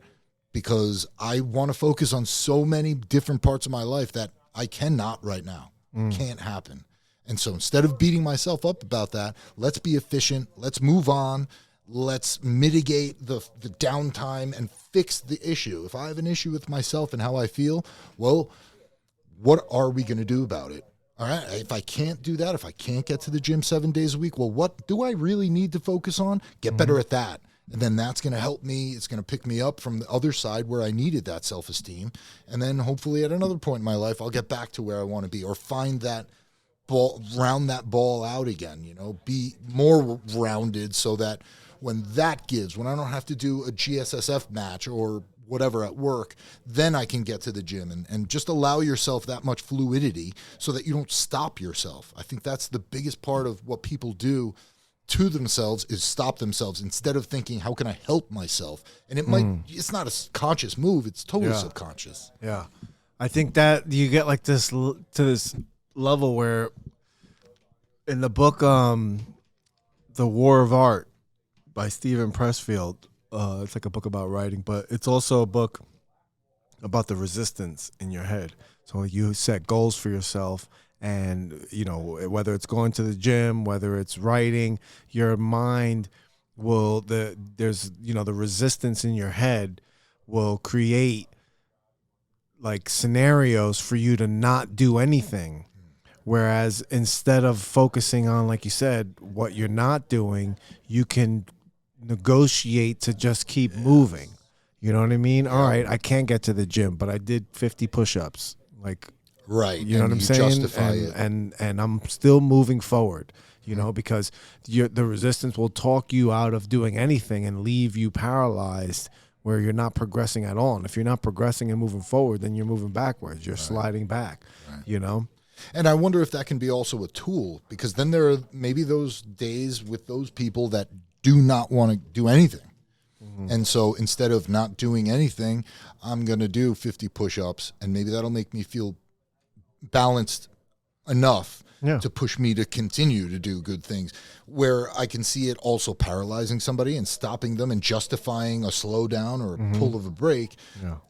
because I want to focus on so many different parts of my life that I cannot right now. Can't happen. And so instead of beating myself up about that, let's be efficient. Let's move on. Let's mitigate the downtime and fix the issue. If I have an issue with myself and how I feel, well, what are we going to do about it? All right. If I can't do that, if I can't get to the gym 7 days a week, well, what do I really need to focus on? Get better at that. And then that's going to help me. It's going to pick me up from the other side where I needed that self-esteem. And then hopefully at another point in my life, I'll get back to where I want to be, or find that ball, round that ball out again, be more rounded, so that when that gives, when I don't have to do a GSSF match or whatever at work, then I can get to the gym, and just allow yourself that much fluidity so that you don't stop yourself. I think that's the biggest part of what people do to themselves, is stop themselves instead of thinking, how can I help myself? And it's not a conscious move. It's totally subconscious. Yeah. I think that you get like this to this level where in the book, The War of Art by Stephen Pressfield, it's like a book about writing, but it's also a book about the resistance in your head. So you set goals for yourself, and whether it's going to the gym, whether it's writing, your mind will the resistance in your head will create like scenarios for you to not do anything. Whereas instead of focusing on, like you said, what you're not doing, you can negotiate to just keep moving. You know what I mean? All right, I can't get to the gym, but I did 50 push-ups. Like, Right. you know what I'm saying? Justify it. And I'm still moving forward, you know, because the resistance will talk you out of doing anything and leave you paralyzed where you're not progressing at all. And if you're not progressing and moving forward, then you're moving backwards. You're sliding back, you know? And I wonder if that can be also a tool, because then there are maybe those days with those people that do not want to do anything. And so instead of not doing anything, I'm going to do 50 push-ups, and maybe that'll make me feel balanced enough to push me to continue to do good things, where I can see it also paralyzing somebody and stopping them and justifying a slowdown or a pull of a brake.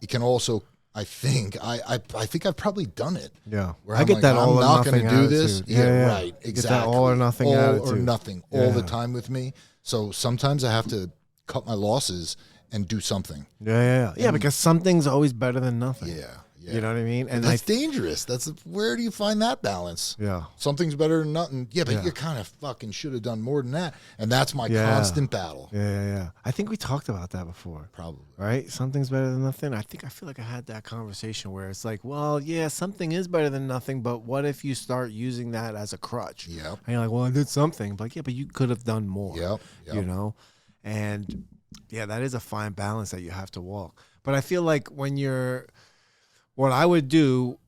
It can also, I think I've probably done it. Yeah. Where I I'm get like, that all I'm or not nothing going to do this. attitude. Yeah, Right. Exactly. Get that all or nothing attitude. All or nothing all the time with me. So sometimes I have to cut my losses and do something. Yeah, because something's always better than nothing. Yeah. You know what I mean? And that's dangerous. Where do you find that balance? Yeah. Something's better than nothing. Yeah, but you kind of fucking should have done more than that. And that's my constant battle. Yeah. I think we talked about that before. Probably. Right? Something's better than nothing. I feel like I had that conversation where it's like, well, yeah, something is better than nothing, but what if you start using that as a crutch? Yep. And you're like, well, I did something. But yeah, but you could have done more. Yep. You know? And yeah, that is a fine balance that you have to walk. But I feel like what I would do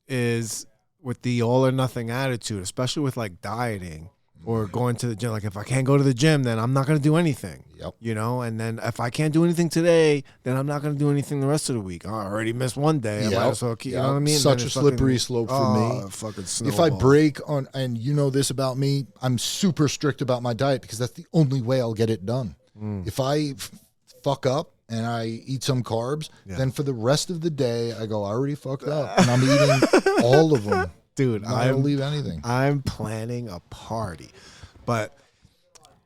is with the all or nothing attitude, especially with like dieting or going to the gym. Like if I can't go to the gym, then I'm not going to do anything. Yep. You know, and then if I can't do anything today, then I'm not going to do anything the rest of the week. I already missed one day. I might as well keep, you know what I mean? Such a slippery slope for me. Fucking if I break on, and you know this about me, I'm super strict about my diet because that's the only way I'll get it done. If I fuck up and I eat some carbs, then for the rest of the day, I go, I already fucked up. And I'm eating all of them. Dude, I don't leave anything. I'm planning a party. But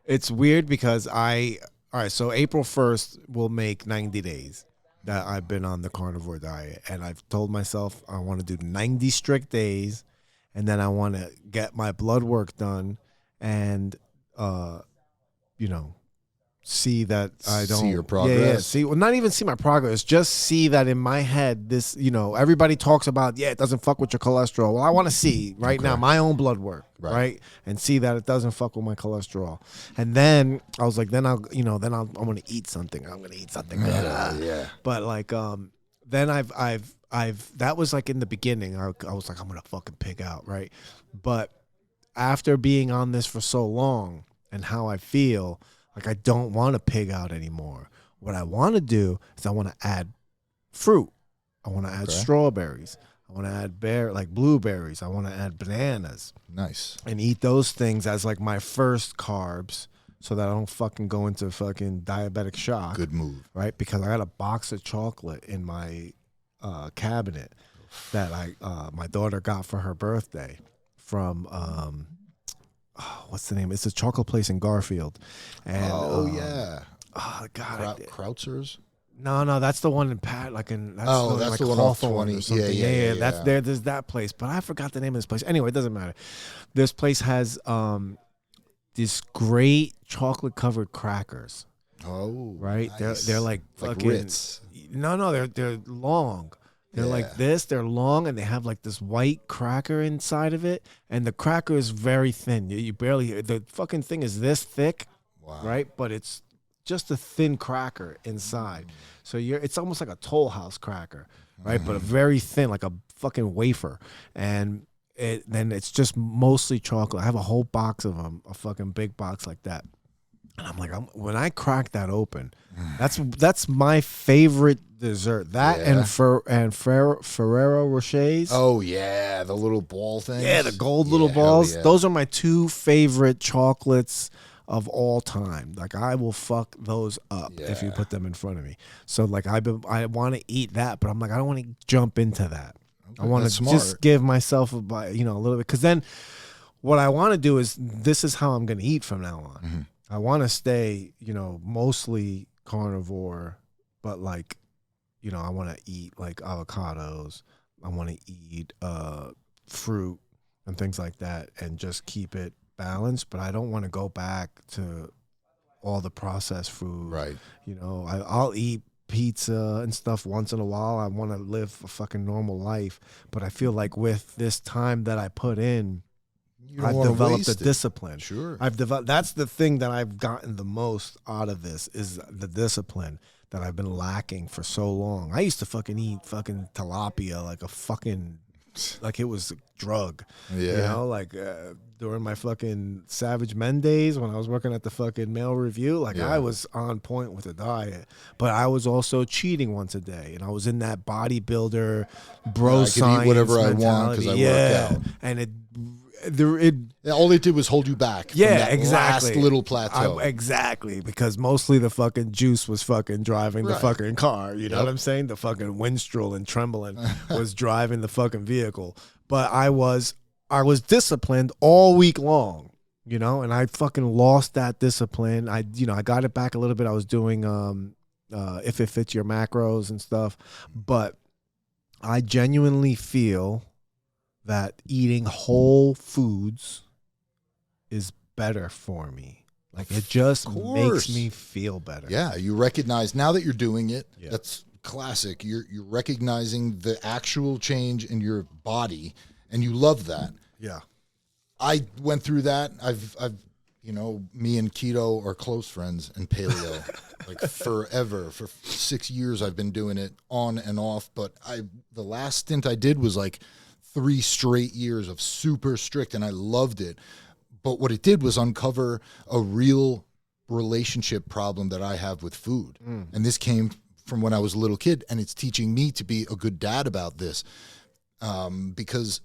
it's weird because so April 1st will make 90 days that I've been on the carnivore diet. And I've told myself I want to do 90 strict days. And then I want to get my blood work done and, you know, see that I don't see your progress. See, well, not even see my progress. Just see that in my head, this, you know, everybody talks about, it doesn't fuck with your cholesterol. Well, I want to see right now my own blood work, right? And see that it doesn't fuck with my cholesterol. And then I was like, I'm going to eat something. I'm going to eat something. Yeah. But like, then I've that was like in the beginning. I was like, I'm going to fucking pig out, right? But after being on this for so long and how I feel, like I don't want to pig out anymore. What I want to do is I want to add fruit. I want to add strawberries. I want to add blueberries. I want to add bananas. Nice. And eat those things as like my first carbs so that I don't fucking go into fucking diabetic shock. Good move. Right? Because I got a box of chocolate in my cabinet that my daughter got for her birthday from what's the name? It's a chocolate place in Garfield. And, Oh God. Krautzer's? No, that's the one in Pat. That's the one off 20. Yeah. There's that place, but I forgot the name of this place. Anyway, it doesn't matter. This place has this great chocolate covered crackers. Oh, right. Nice. They're like fucking Ritz. No, they're long. They're like this. They're long, and they have like this white cracker inside of it, and the cracker is very thin. You barely. The fucking thing is this thick, right? But it's just a thin cracker inside. So it's almost like a Toll House cracker, right? But a very thin, like a fucking wafer, and then it's just mostly chocolate. I have a whole box of them, a fucking big box like that. And I'm like, when I crack that open, that's my favorite dessert. That and Ferrero Rochers. Oh yeah, the little ball things. Yeah, the gold little balls. Yeah. Those are my two favorite chocolates of all time. Like I will fuck those up if you put them in front of me. So like I want to eat that, but I'm like I don't want to jump into that. I want to just give myself a little bit, because then what I want to do is this is how I'm going to eat from now on. Mm-hmm. I want to stay, mostly carnivore, but like, I want to eat like avocados. I want to eat fruit and things like that and just keep it balanced. But I don't want to go back to all the processed food. Right. I'll eat pizza and stuff once in a while. I want to live a fucking normal life. But I feel like with this time that I put in, I've developed a discipline. Sure. That's the thing that I've gotten the most out of this is the discipline that I've been lacking for so long. I used to fucking eat fucking tilapia like it was a drug. Yeah. You know, like during my fucking Savage Men days when I was working at the fucking Mail Review, like I was on point with the diet. But I was also cheating once a day. And I was in that bodybuilder bro science I could eat whatever mentality. I want because I work out. And all it did was hold you back. From that exactly. Last little plateau. Exactly, because mostly the fucking juice was fucking driving the fucking car. You know what I'm saying? The fucking Winstrel and Trembling was driving the fucking vehicle. But I was disciplined all week long, you know, and I fucking lost that discipline. I got it back a little bit. I was doing if it fits your macros and stuff, but I genuinely feel that eating whole foods is better for me. Like it just makes me feel better. Yeah, you recognize now that you're doing it. Yeah. That's classic. You're recognizing the actual change in your body, and you love that. Yeah, I went through that. I've me and keto are close friends, and paleo like forever. For 6 years, I've been doing it on and off. But the last stint I did was like 3 straight years of super strict, and I loved it. But what it did was uncover a real relationship problem that I have with food. And this came from when I was a little kid, and it's teaching me to be a good dad about this, because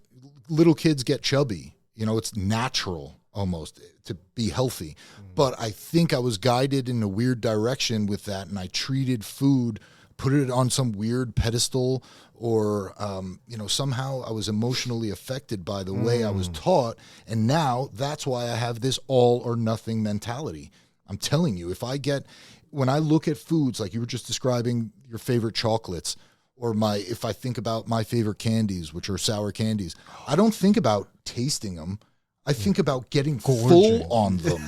little kids get chubby. You know, it's natural almost to be healthy. But I think I was guided in a weird direction with that, and I treated food, put it on some weird pedestal, or somehow I was emotionally affected by the way I was taught, and now that's why I have this all or nothing mentality. I'm telling you, when I look at foods, like you were just describing your favorite chocolates, or if I think about my favorite candies, which are sour candies, I don't think about tasting them. I think about getting full on them.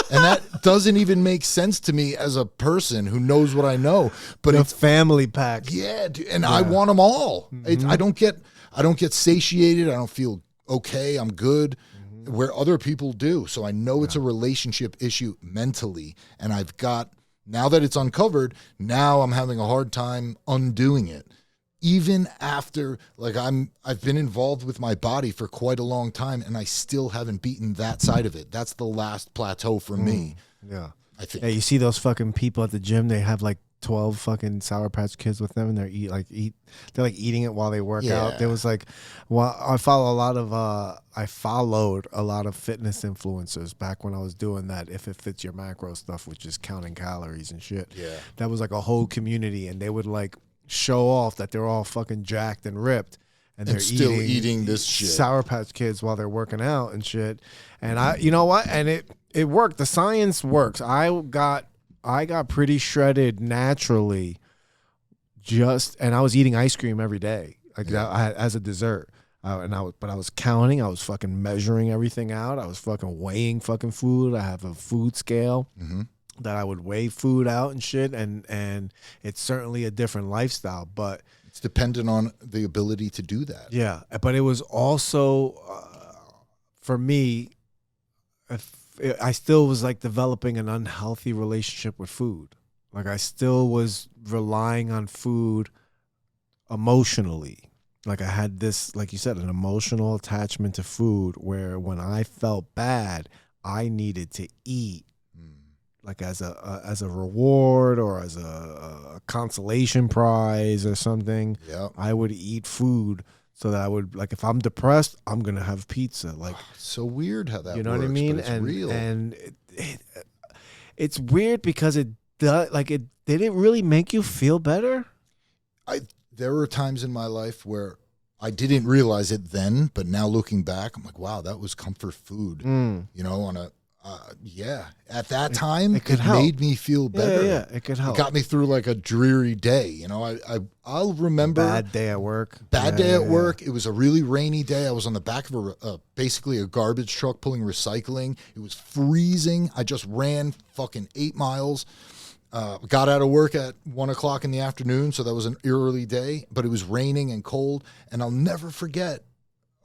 And that doesn't even make sense to me as a person who knows what I know. But it's family pack. Yeah, dude, and I want them all. I don't get satiated. I don't feel okay. I'm good. Where other people do. So I know it's a relationship issue mentally. And now that it's uncovered, now I'm having a hard time undoing it. Even after, I've been involved with my body for quite a long time, and I still haven't beaten that side of it. That's the last plateau for me. Yeah. I think. Yeah, you see those fucking people at the gym, they have like 12 fucking Sour Patch Kids with them, and they're eating it while they work out. There was I followed a lot of fitness influencers back when I was doing that if it fits your macro stuff, which is counting calories and shit. Yeah. That was like a whole community, and they would show off that they're all fucking jacked and ripped, and they're still eating this shit. Sour Patch Kids while they're working out and shit. And you know what? And it worked. The science works. I got pretty shredded naturally. And I was eating ice cream every day, as a dessert. But I was counting. I was fucking measuring everything out. I was fucking weighing fucking food. I have a food scale. That I would weigh food out and shit, and it's certainly a different lifestyle, but it's dependent on the ability to do that. Yeah, but it was also for me, I still was developing an unhealthy relationship with food. Like I still was relying on food emotionally. Like I had this, like you said, an emotional attachment to food where when I felt bad, I needed to eat. Like as a reward or as a consolation prize or something. Yeah. I would eat food so that I would, if I'm depressed, I'm gonna have pizza. It's so weird how that works. You know what I mean? But it's real. And it's weird because it does. Did it really make you feel better? There were times in my life where I didn't realize it then, but now looking back, I'm like, wow, that was comfort food. You know, at that time, it made me feel better. Yeah, it could help. It got me through a dreary day. You know, I'll remember bad day at work. Work. It was a really rainy day. I was on the back of basically a garbage truck pulling recycling. It was freezing. I just ran fucking 8 miles, Got out of work at 1 o'clock in the afternoon, so that was an early day, but it was raining and cold. And I'll never forget,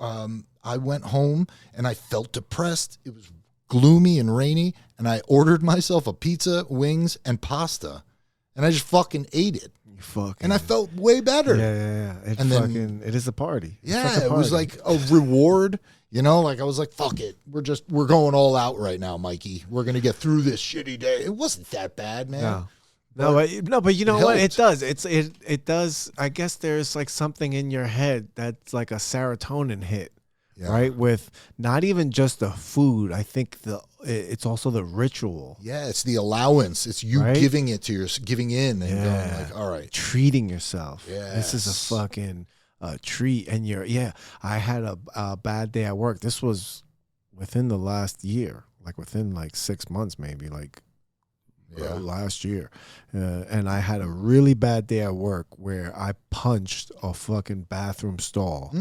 I went home and I felt depressed. It was gloomy and rainy, and I ordered myself a pizza, wings, and pasta, and I just fucking ate it. And I felt way better. Yeah. It is a party. Yeah, it was like a reward. Like I was like, fuck it. We're going all out right now, Mikey. We're going to get through this shitty day. It wasn't that bad, man. No, but you know what? It helped. does. It does. I guess there's like something in your head that's like a serotonin hit, right? With not even just the food. I think it's also the ritual. Yeah, it's the allowance. It's you giving it to giving in and going like, all right, treating yourself. Yeah, this is a fucking treat. And I had a bad day at work. This was within the last year, like within like 6 months, maybe last year. And I had a really bad day at work where I punched a fucking bathroom stall.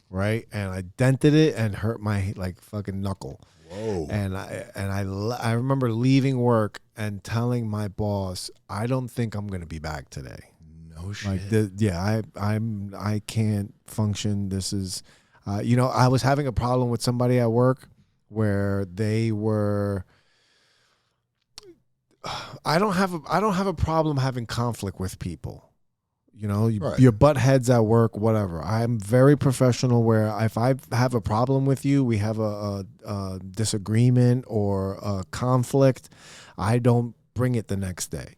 Right. And I dented it and hurt my like fucking knuckle. Whoa. And I remember leaving work and telling my boss, I don't think I'm going to be back today. No shit. I can't function. This is, I was having a problem with somebody at work where they were. I don't have a problem having conflict with people. Your butt heads at work, whatever. I'm very professional where if I have a problem with you, we have a disagreement or a conflict, I don't bring it the next day.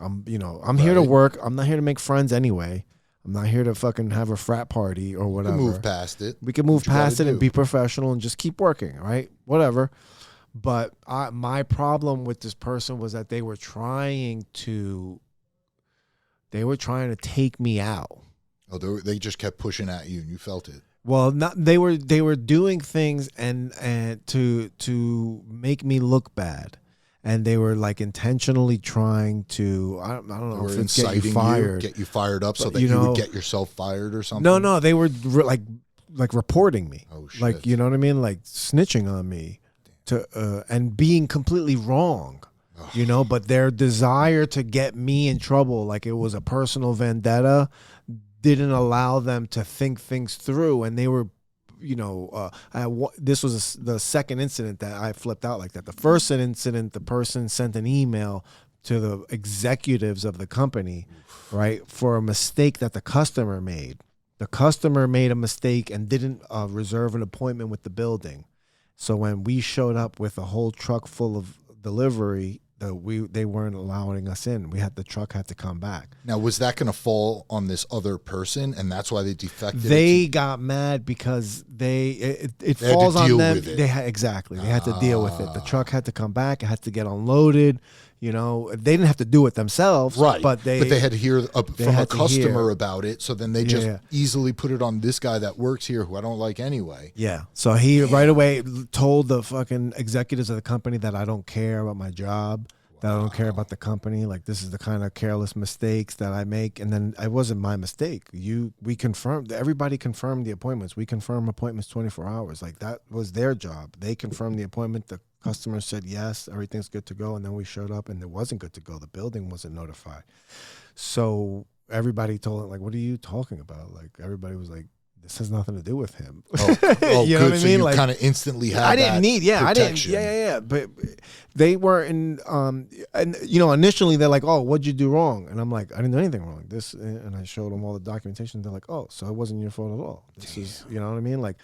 I'm here to work. I'm not here to make friends anyway. I'm not here to fucking have a frat party or whatever. We can move past it. We can move past it and be professional and just keep working, right? Whatever. But my problem with this person was that they were trying to take me out. Oh, they just kept pushing at you, and you felt it. Well, they were doing things and to make me look bad, and they were like intentionally trying to. I don't know if it's get you fired up, so that you would get yourself fired or something. No, they were like reporting me. Oh shit! Like you know what I mean? Like snitching on me, and being completely wrong. But their desire to get me in trouble, like it was a personal vendetta, didn't allow them to think things through. And they were, this was the second incident that I flipped out like that. The first incident, the person sent an email to the executives of the company, right, for a mistake that the customer made. The customer made a mistake and didn't reserve an appointment with the building. So when we showed up with a whole truck full of delivery, they weren't allowing us in. The truck had to come back. Now, was that going to fall on this other person, and that's why they defected? They got mad because it falls on them. They had to deal with it. The truck had to come back. It had to get unloaded. They didn't have to do it themselves, right? But they had to hear from a customer about it. So then they just easily put it on this guy that works here, who I don't like anyway. Yeah. So he right away told the fucking executives of the company that I don't care about my job, that I don't care about the company. Like this is the kind of careless mistakes that I make, and then it wasn't my mistake. We confirmed. Everybody confirmed the appointments. We confirm appointments 24 hours. Like that was their job. They confirmed the appointment. The customer said yes, everything's good to go, and then we showed up and it wasn't good to go. The building wasn't notified. So everybody told him, like, what are you talking about? Like everybody was like, this has nothing to do with him. Oh, you good. know what I So mean? you Like, kind of instantly had I didn't need, protection. But they were in, and initially they're like, oh, what'd you do wrong? And I'm like, I didn't do anything wrong. And I showed them all the documentation. They're like, oh, so it wasn't your fault at all. This is, you know what I mean? Like,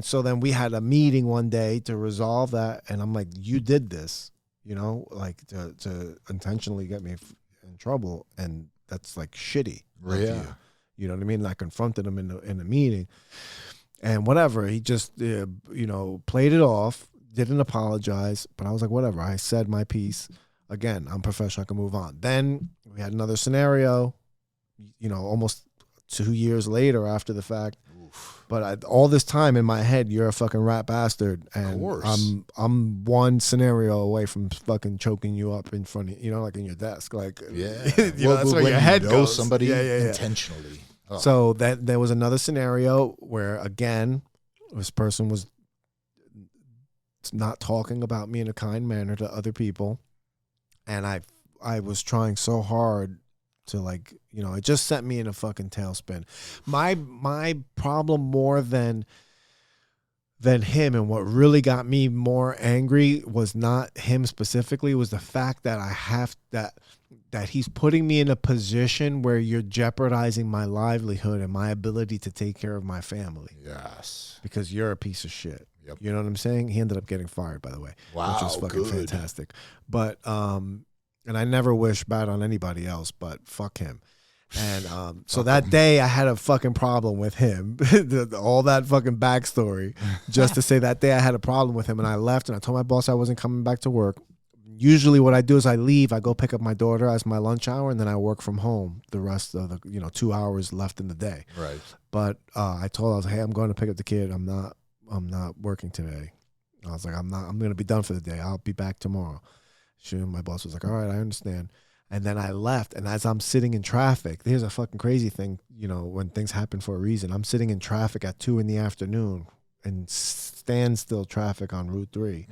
so then we had a meeting one day to resolve that. And I'm like, you did this, like to intentionally get me in trouble. And that's like shitty. Yeah. You know what I mean? I confronted him in the meeting and whatever. He just, played it off, didn't apologize. But I was like, whatever. I said my piece. Again, I'm professional. I can move on. Then we had another scenario, almost 2 years later after the fact. But all this time in my head, you're a fucking rat bastard, and I'm one scenario away from fucking choking you up in front of like in your desk, like that's where your head goes. Somebody intentionally. Oh. So that there was another scenario where again, this person was not talking about me in a kind manner to other people, and I I was trying so hard to like, you know, it just sent me in a fucking tailspin. My problem more than him, and what really got me more angry was not him specifically, was the fact that I have that he's putting me in a position where you're jeopardizing my livelihood and my ability to take care of my family. Yes. Because you're a piece of shit. Yep. You know what I'm saying? He ended up getting fired, by the way. Wow, which was fucking good. fantastic. But and I never wish bad on anybody else, but fuck him. And so that day I had a fucking problem with him. All that fucking backstory just to say that day I had a problem with him, and I left and I told my boss I wasn't coming back to work. Usually what I do is I leave, I go pick up my daughter as my lunch hour, and then I work from home the rest of the 2 hours left in the day. Right. But I told her, I was like, hey, I'm going to pick up the kid. I'm not working today. I was like, I'm going to be done for the day. I'll be back tomorrow. My boss was like, all right, I understand. And then I left, and as I'm sitting in traffic, here's a fucking crazy thing, you know, when things happen for a reason. I'm sitting in traffic at 2 p.m. in standstill traffic on Route 3.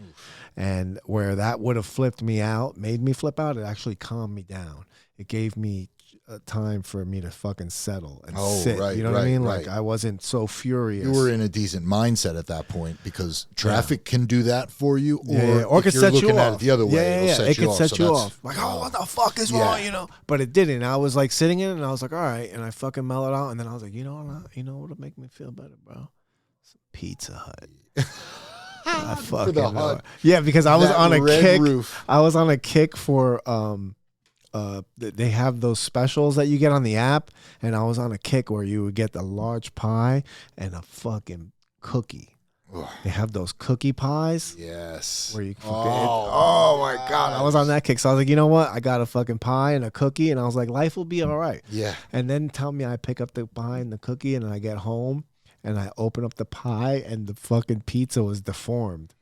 And where that would have flipped me out, made me flip out, it actually calmed me down. It gave me time for me to fucking settle and sit. Right, you know what I mean? right. Like I wasn't so furious. You were in a decent mindset at that point, because traffic can do that for you, or it could set you off. At it the other way, it could set you that's- off. Like, oh, what the fuck is wrong? You know, but it didn't. I was like sitting in it, and I was like, all right, and I fucking mellowed out, and then I was like, you know what'll make me feel better, bro? Some Pizza Hut. I fucking the know. Hut. Yeah, because I was That on a red kick. roof. I was on a kick for they have those specials that you get on the app, and I was on a kick where you would get the large pie and a fucking cookie. They have those cookie pies. Yes. Where you can oh my God. I was on that kick. So I was like, you know what? I got a fucking pie and a cookie, and I was like, life will be all right. Yeah. And then tell me I pick up the pie and the cookie, and I get home and I open up the pie and the fucking pizza was deformed.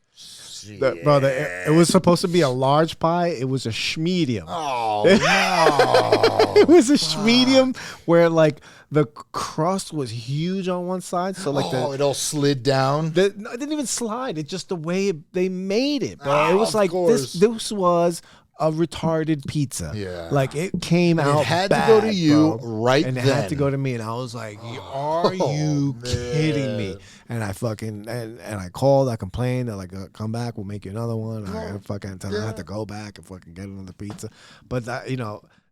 Brother, it was supposed to be a large pie. It was a schmedium. Oh, no. It was a schmedium where like the crust was huge on one side. So like it all slid down. no, it didn't even slide. It just the way they made it, bro. It was of like course. this was a retarded pizza. Yeah. Like it came out. It had bad, to go to you bro. right and it then. had to go to me, and I was like, "Are you kidding me?" man. And I fucking and I called. I complained. They're like, "Come back. We'll make you another one." I fucking tell them I had to go back and fucking get another pizza. But that,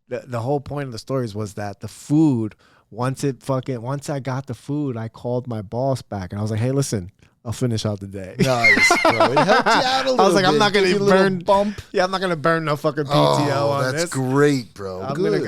the whole point of the stories was that the food. Once I got the food, I called my boss back, and I was like, "Hey, listen, I'll finish out the day." Nice, bro. It helped you out a little I was like, bit. I'm not Give gonna you a little burn bump. Yeah, I'm not gonna burn no fucking PTO on That's this. great, bro. I'm Good.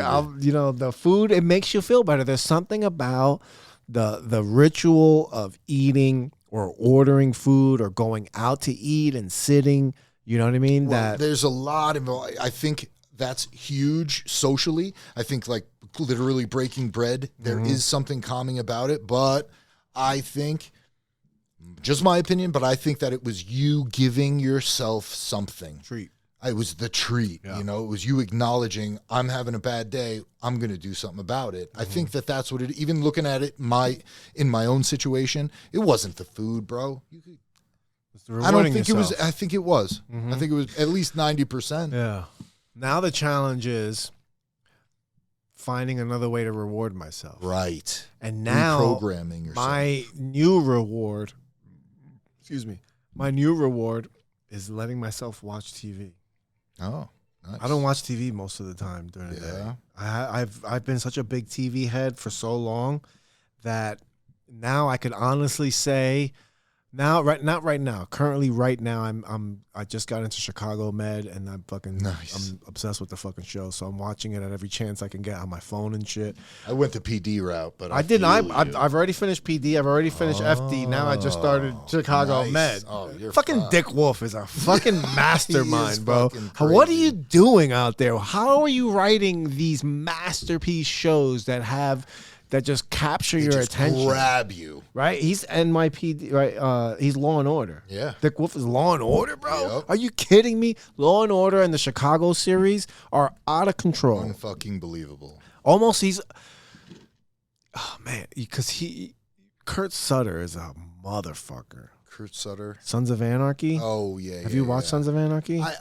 the food, it makes you feel better. There's something about the ritual of eating or ordering food or going out to eat and sitting. You know what I mean? Well, there's a lot involved. I think that's huge socially. I think like literally breaking bread, there is something calming about it. But I think, just my opinion, but I think that it was you giving yourself something. Treat. It was the treat, Yeah. It was you acknowledging, I'm having a bad day, I'm going to do something about it. I think that's what it, even looking at it in my own situation, it wasn't the food, bro. I don't think it was. I think it was. I think it was at least 90%. Yeah. Now the challenge is finding another way to reward myself. Right. And now reprogramming yourself. my new reward is letting myself watch TV. Oh, nice. I don't watch TV most of the time during the day. I've been such a big TV head for so long that now I could honestly say not right now. Currently, right now, I just got into Chicago Med, and I'm obsessed with the fucking show. So I'm watching it at every chance I can get on my phone and shit. I went the PD route, but I didn't. I've already finished PD. I've already finished FD. Now I just started Chicago nice. Med. Oh, you're fucking fine. Dick Wolf is a fucking mastermind, bro. fucking What are crazy. you doing out there? How are you writing these masterpiece shows that just capture your Just attention? grab you. Right? He's NYPD, right? He's Law and Order. Yeah. Dick Wolf is Law and Order, bro. Yep. Are you kidding me? Law and Order and the Chicago series are out of control. Unfucking believable. Almost because Kurt Sutter is a motherfucker. Kurt Sutter. Sons of Anarchy. Oh yeah. Have you watched Sons of Anarchy? I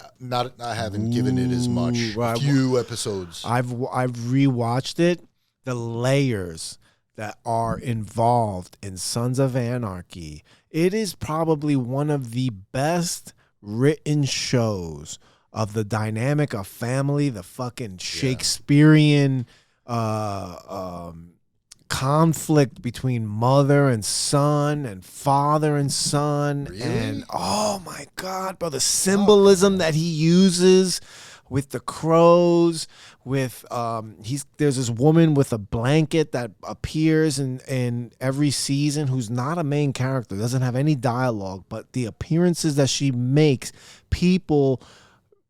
haven't given it as much. A few episodes. I've rewatched it. The layers that are involved in Sons of Anarchy. It is probably one of the best written shows of the dynamic of family, the fucking Shakespearean conflict between mother and son and father and son. Really? And oh my God, bro, the symbolism that he uses with the crows, with there's this woman with a blanket that appears in every season who's not a main character, doesn't have any dialogue, but the appearances that she makes, people,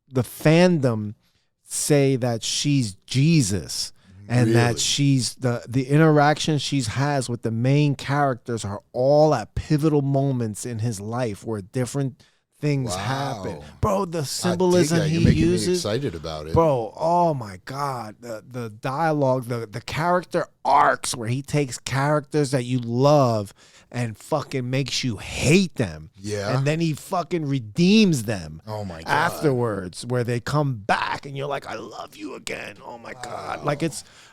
the fandom say that she's Jesus. And that she's the interaction she has with the main characters are all at pivotal moments in his life where different things happen. Bro, the symbolism he You're making uses. me excited about it. Bro, oh my God. The dialogue, the character arcs where he takes characters that you love and fucking makes you hate them. Yeah. And then he fucking redeems them. Oh my God. Afterwards, where they come back and you're like, I love you again. Oh my God. Like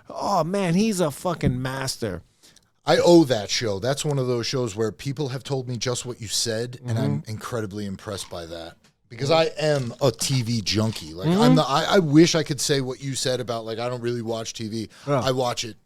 oh man, he's a fucking master. I owe that show. That's one of those shows where people have told me just what you said, and I'm incredibly impressed by that. Because I am a TV junkie. Like I wish I could say what you said about like I don't really watch TV. Yeah. I watch it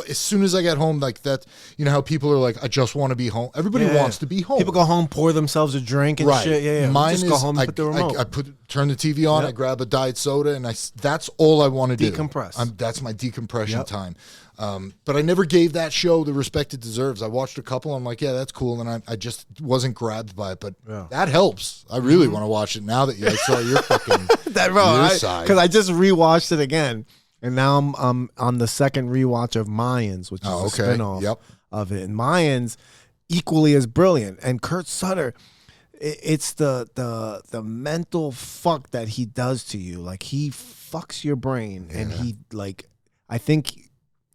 as soon as I get home. Like that, you know how people are like, I just want to be home. Everybody wants to be home. People go home, pour themselves a drink and shit. Yeah. Mine just is, go home and put the remote. I turn the TV on. I grab a diet soda, and that's all I want to do. Decompress. That's my decompression time. But I never gave that show the respect it deserves. I watched a couple. I'm like, yeah, that's cool, and I just wasn't grabbed by it. But that helps. I really want to watch it now that I saw your fucking your side. Because I just rewatched it again, and now I'm on the second rewatch of Mayans, which is a spinoff of it. And Mayans equally as brilliant. And Kurt Sutter, it's the mental fuck that he does to you. Like he fucks your brain, and he I think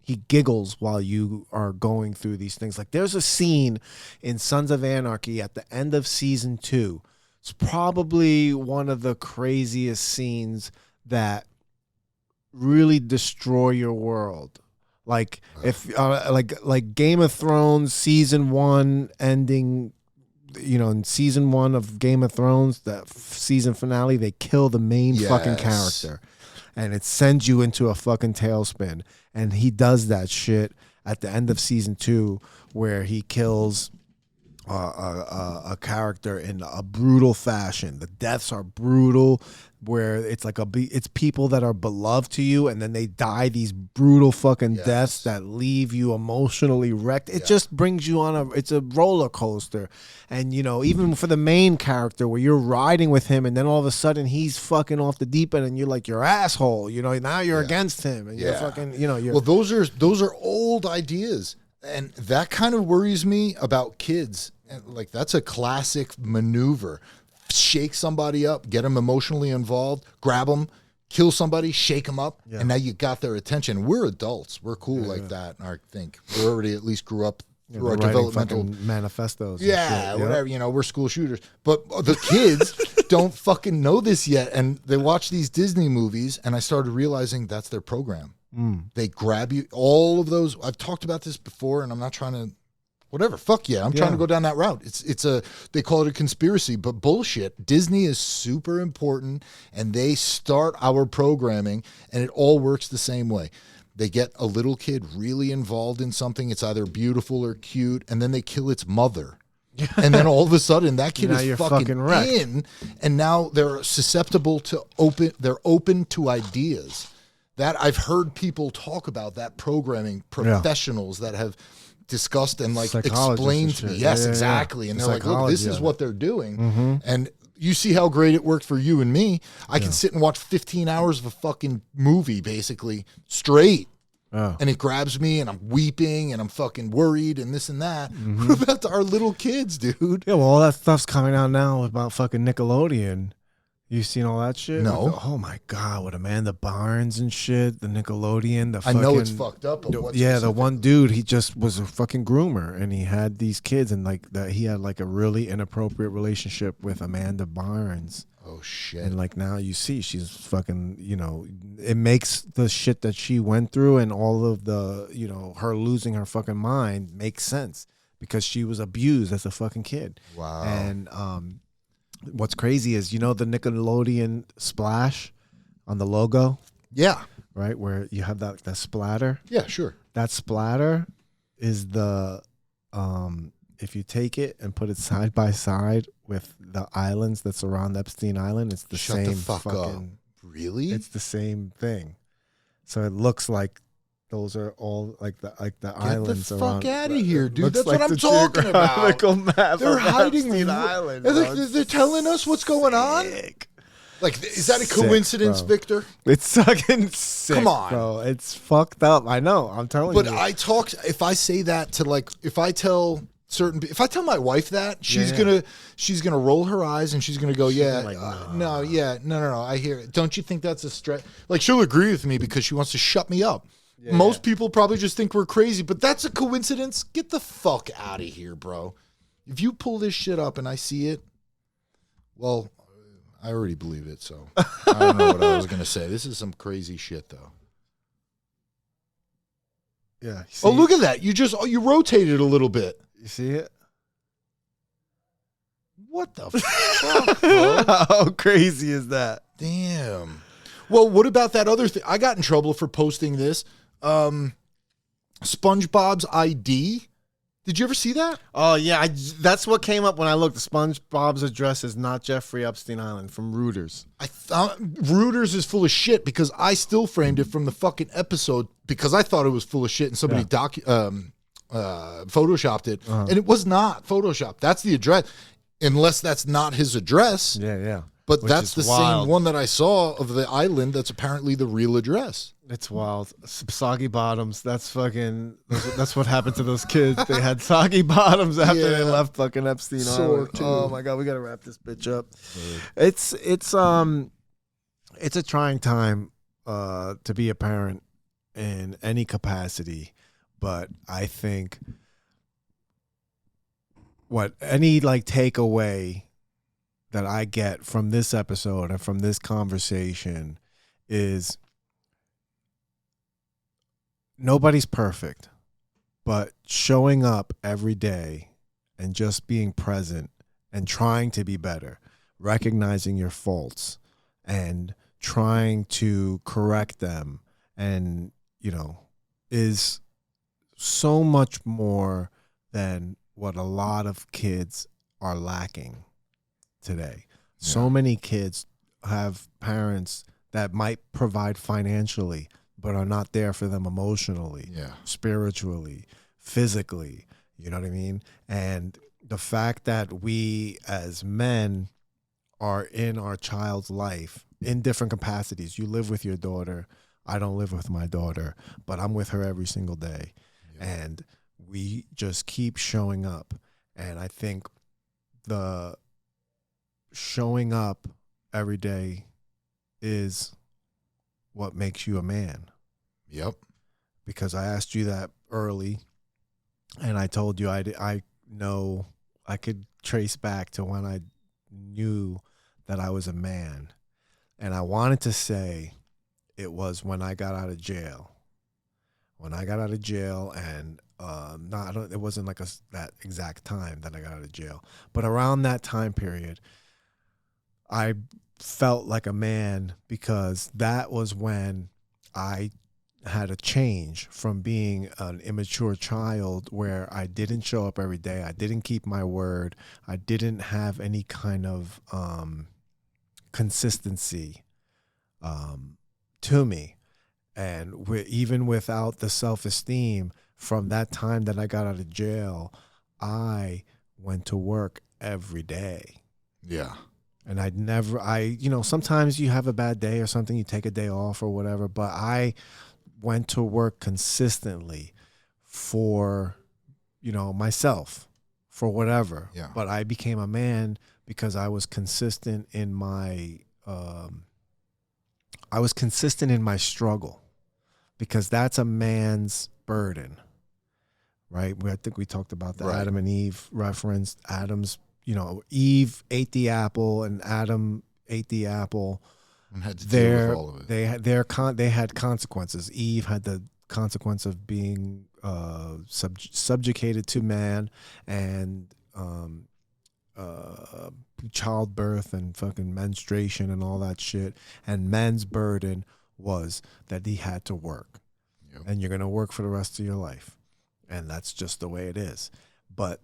he giggles while you are going through these things. Like there's a scene in Sons of Anarchy at the end of season 2. It's probably one of the craziest scenes that really destroy your world. Like if like Game of Thrones season 1 ending, you know, in season 1 of Game of Thrones, the season finale, they kill the main fucking character. And it sends you into a fucking tailspin. And he does that shit at the end of season 2 where he kills a character in a brutal fashion. The deaths are brutal, where it's like it's people that are beloved to you, and then they die these brutal fucking deaths that leave you emotionally wrecked. It just brings you on it's a roller coaster. And you know, even for the main character where you're riding with him, and then all of a sudden he's fucking off the deep end, and you're like, you're asshole, you know, now you're against him, and you're fucking, you know, you're. Well, those are old ideas, and that kind of worries me about kids. And like that's a classic maneuver. Shake somebody up, get them emotionally involved, grab them, kill somebody, shake them up, and now you got their attention. We're adults. We're cool like that, I think. We already at least grew up through our developmental manifestos. Yeah, whatever, you know, we're school shooters. But the kids don't fucking know this yet, and they watch these Disney movies, and I started realizing that's their program. They grab you, all of those. I've talked about this before, and I'm not trying to whatever, fuck yeah, I'm trying to go down that route. They call it a conspiracy, but bullshit. Disney is super important, and they start our programming, and it all works the same way. They get a little kid really involved in something. It's either beautiful or cute, and then they kill its mother. And then all of a sudden, that kid is fucking in, and now they're susceptible to they're open to ideas. That I've heard people talk about that programming, professionals that have discussed and like explained to me. Yes, exactly. And they're like, look, this is what they're doing. And you see how great it worked for you and me. I can sit and watch 15 hours of a fucking movie basically straight. And it grabs me and I'm weeping and I'm fucking worried and this and that. What about our little kids, dude? Yeah, well, all that stuff's coming out now about fucking Nickelodeon. You seen all that shit? No. Oh my god, with Amanda Bynes and shit, the Nickelodeon, the I fucking, know it's fucked up. But what yeah, the specific- one dude, he just was a fucking groomer, and he had these kids, and like that, he had like a really inappropriate relationship with Amanda Bynes, Oh shit. and like now you see she's fucking, you know, it makes the shit that she went through and all of the, you know, her losing her fucking mind makes sense because she was abused as a fucking kid. Wow. And what's crazy is, you know, the Nickelodeon splash on the logo, Yeah. right? Where you have that splatter. Yeah. Sure. That splatter is the, if you take it and put it side by side with the islands that surround Epstein Island, it's the Shut same the fuck up. fucking, Really? it's the same thing. So it looks like those are all like the islands the around. fuck outta here, dude. Looks That's what like I'm the talking about. geographical map They're of hiding. Epstein Island. They're telling us what's going on. Sick. Like, is that a Sick, coincidence, bro. Victor? It's fucking sick. Come on. bro. It's fucked up. I know. I'm telling But you. if I say that to like, if I tell my wife that, she's Yeah. gonna roll her eyes and she's gonna go, yeah, like, no, I hear it. Don't you think that's a stretch? Like, she'll agree with me because she wants to shut me up. Most people probably just think we're crazy, but that's a coincidence. Get the fuck out of here, bro. If you pull this shit up and I see it, well, I already believe it, so I don't know what I was gonna say. This is some crazy shit, though. Yeah. Oh, look at that! You rotated a little bit. You see it? What the fuck, bro? How crazy is that? Damn. Well, what about that other thing? I got in trouble for posting this. SpongeBob's ID. Did you ever see that? Oh yeah, that's what came up when I looked. SpongeBob's address is not Jeffrey Epstein Island from Reuters. I thought Reuters is full of shit because I still framed it from the fucking episode because I thought it was full of shit and somebody photoshopped it, and it was not photoshopped. That's the address, unless that's not his address. Yeah. But Which that's is the wild. same one that I saw of the island. That's apparently the real address. It's wild. Soggy bottoms. That's fucking. That's what happened to those kids. They had soggy bottoms after they Yeah. left fucking Epstein Sore, Island. too. Oh my god, we gotta wrap this bitch up. It's a trying time to be a parent in any capacity, but I think any like takeaway that I get from this episode and from this conversation is nobody's perfect, but showing up every day and just being present and trying to be better, recognizing your faults and trying to correct them, and, you know, is so much more than what a lot of kids are lacking today. So many kids have parents that might provide financially, but are not there for them emotionally, spiritually, physically. You know what I mean? And the fact that we as men are in our child's life in different capacities. You live with your daughter. I don't live with my daughter, but I'm with her every single day. And we just keep showing up. And I think the showing up every day is what makes you a man. Yep. Because I asked you that early, and I told you I know I could trace back to when I knew that I was a man. And I wanted to say it was when I got out of jail. When I got out of jail, and it wasn't like that exact time that I got out of jail, but around that time period, I felt like a man, because that was when I had a change from being an immature child where I didn't show up every day. I didn't keep my word. I didn't have any kind of consistency to me. And even without the self-esteem, from that time that I got out of jail, I went to work every day. Yeah. And sometimes you have a bad day or something, you take a day off or whatever, but I went to work consistently for, myself, for whatever. Yeah. But I became a man because I was consistent in my I was consistent in my struggle, because that's a man's burden, right? I think we talked about the Right. Adam and Eve reference. Eve ate the apple and Adam ate the apple. And had to deal with all of it. They had consequences. Eve had the consequence of being subjugated to man, and childbirth and fucking menstruation and all that shit. And man's burden was that he had to work. Yep. And you're going to work for the rest of your life. And that's just the way it is. But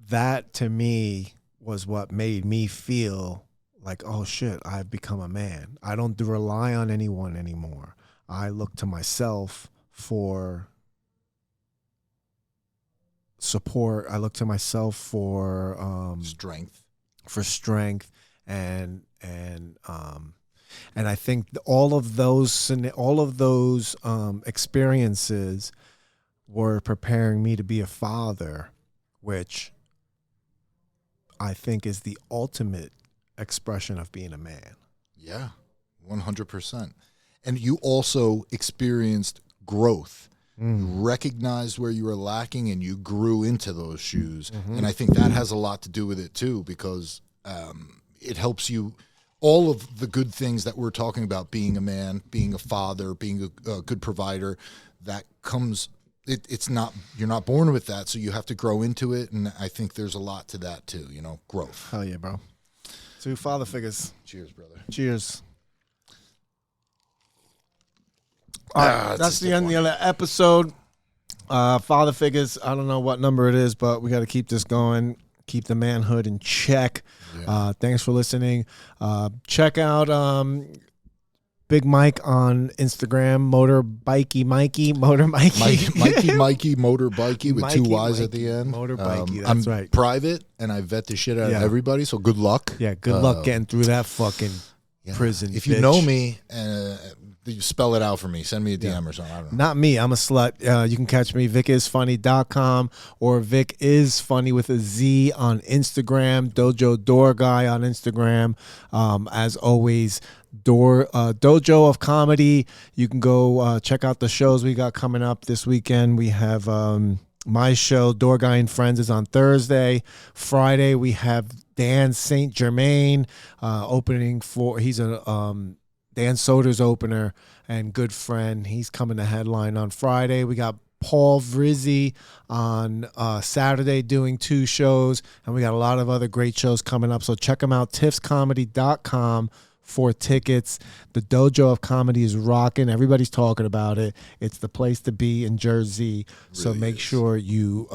that, to me, was what made me feel like, oh shit, I've become a man. I don't rely on anyone anymore. I look to myself for support. I look to myself for strength, and I think all of those experiences were preparing me to be a father, which I think is the ultimate expression of being a man. Yeah, 100%. And you also experienced growth. You recognized where you were lacking and you grew into those shoes. And I think that has a lot to do with it too, because it helps you, all of the good things that we're talking about, being a man, being a father, being a good provider, that comes, it's not, you're not born with that, so you have to grow into it. And I think there's a lot to that too, growth. Hell yeah, bro. To father figures. Cheers, brother. Cheers. All right, that's the end of the other episode. Father figures, I don't know what number it is, but we got to keep this going. Keep the manhood in check. Yeah. Thanks for listening. Check out Big Mike on Instagram, Motor Mikey, Motor Bikey with two Y's at the end. Motor Bikey, that's I'm right. Private, and I vet the shit out of everybody, so good luck. Yeah, good luck getting through that fucking prison. If you know me, you spell it out for me. Send me a DM or something. I don't know. Not me. I'm a slut. You can catch me, VicIsFunny.com or Vic is Funny with a Z on Instagram, Dojo Door Guy on Instagram. As always, Dojo of Comedy. You can go check out the shows we got coming up this weekend. We have my show, Door Guy and Friends, is on Thursday. Friday, we have Dan St. Germain opening for, he's a Dan Soder's opener and good friend. He's coming to headline on Friday. We got Paul Vrizzi on Saturday doing 2 shows, and we got a lot of other great shows coming up. So check them out, tiffscomedy.com for tickets. The Dojo of Comedy is rocking. Everybody's talking about it. It's the place to be in Jersey. So make sure you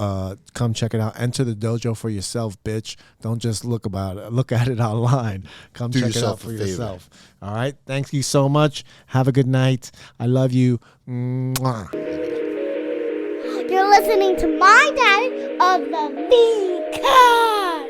come check it out. Enter the dojo for yourself, bitch. Don't just look at it online. Come check it out for yourself. All right. Thank you so much. Have a good night. I love you. Mwah. You're listening to my daddy of the Figgas.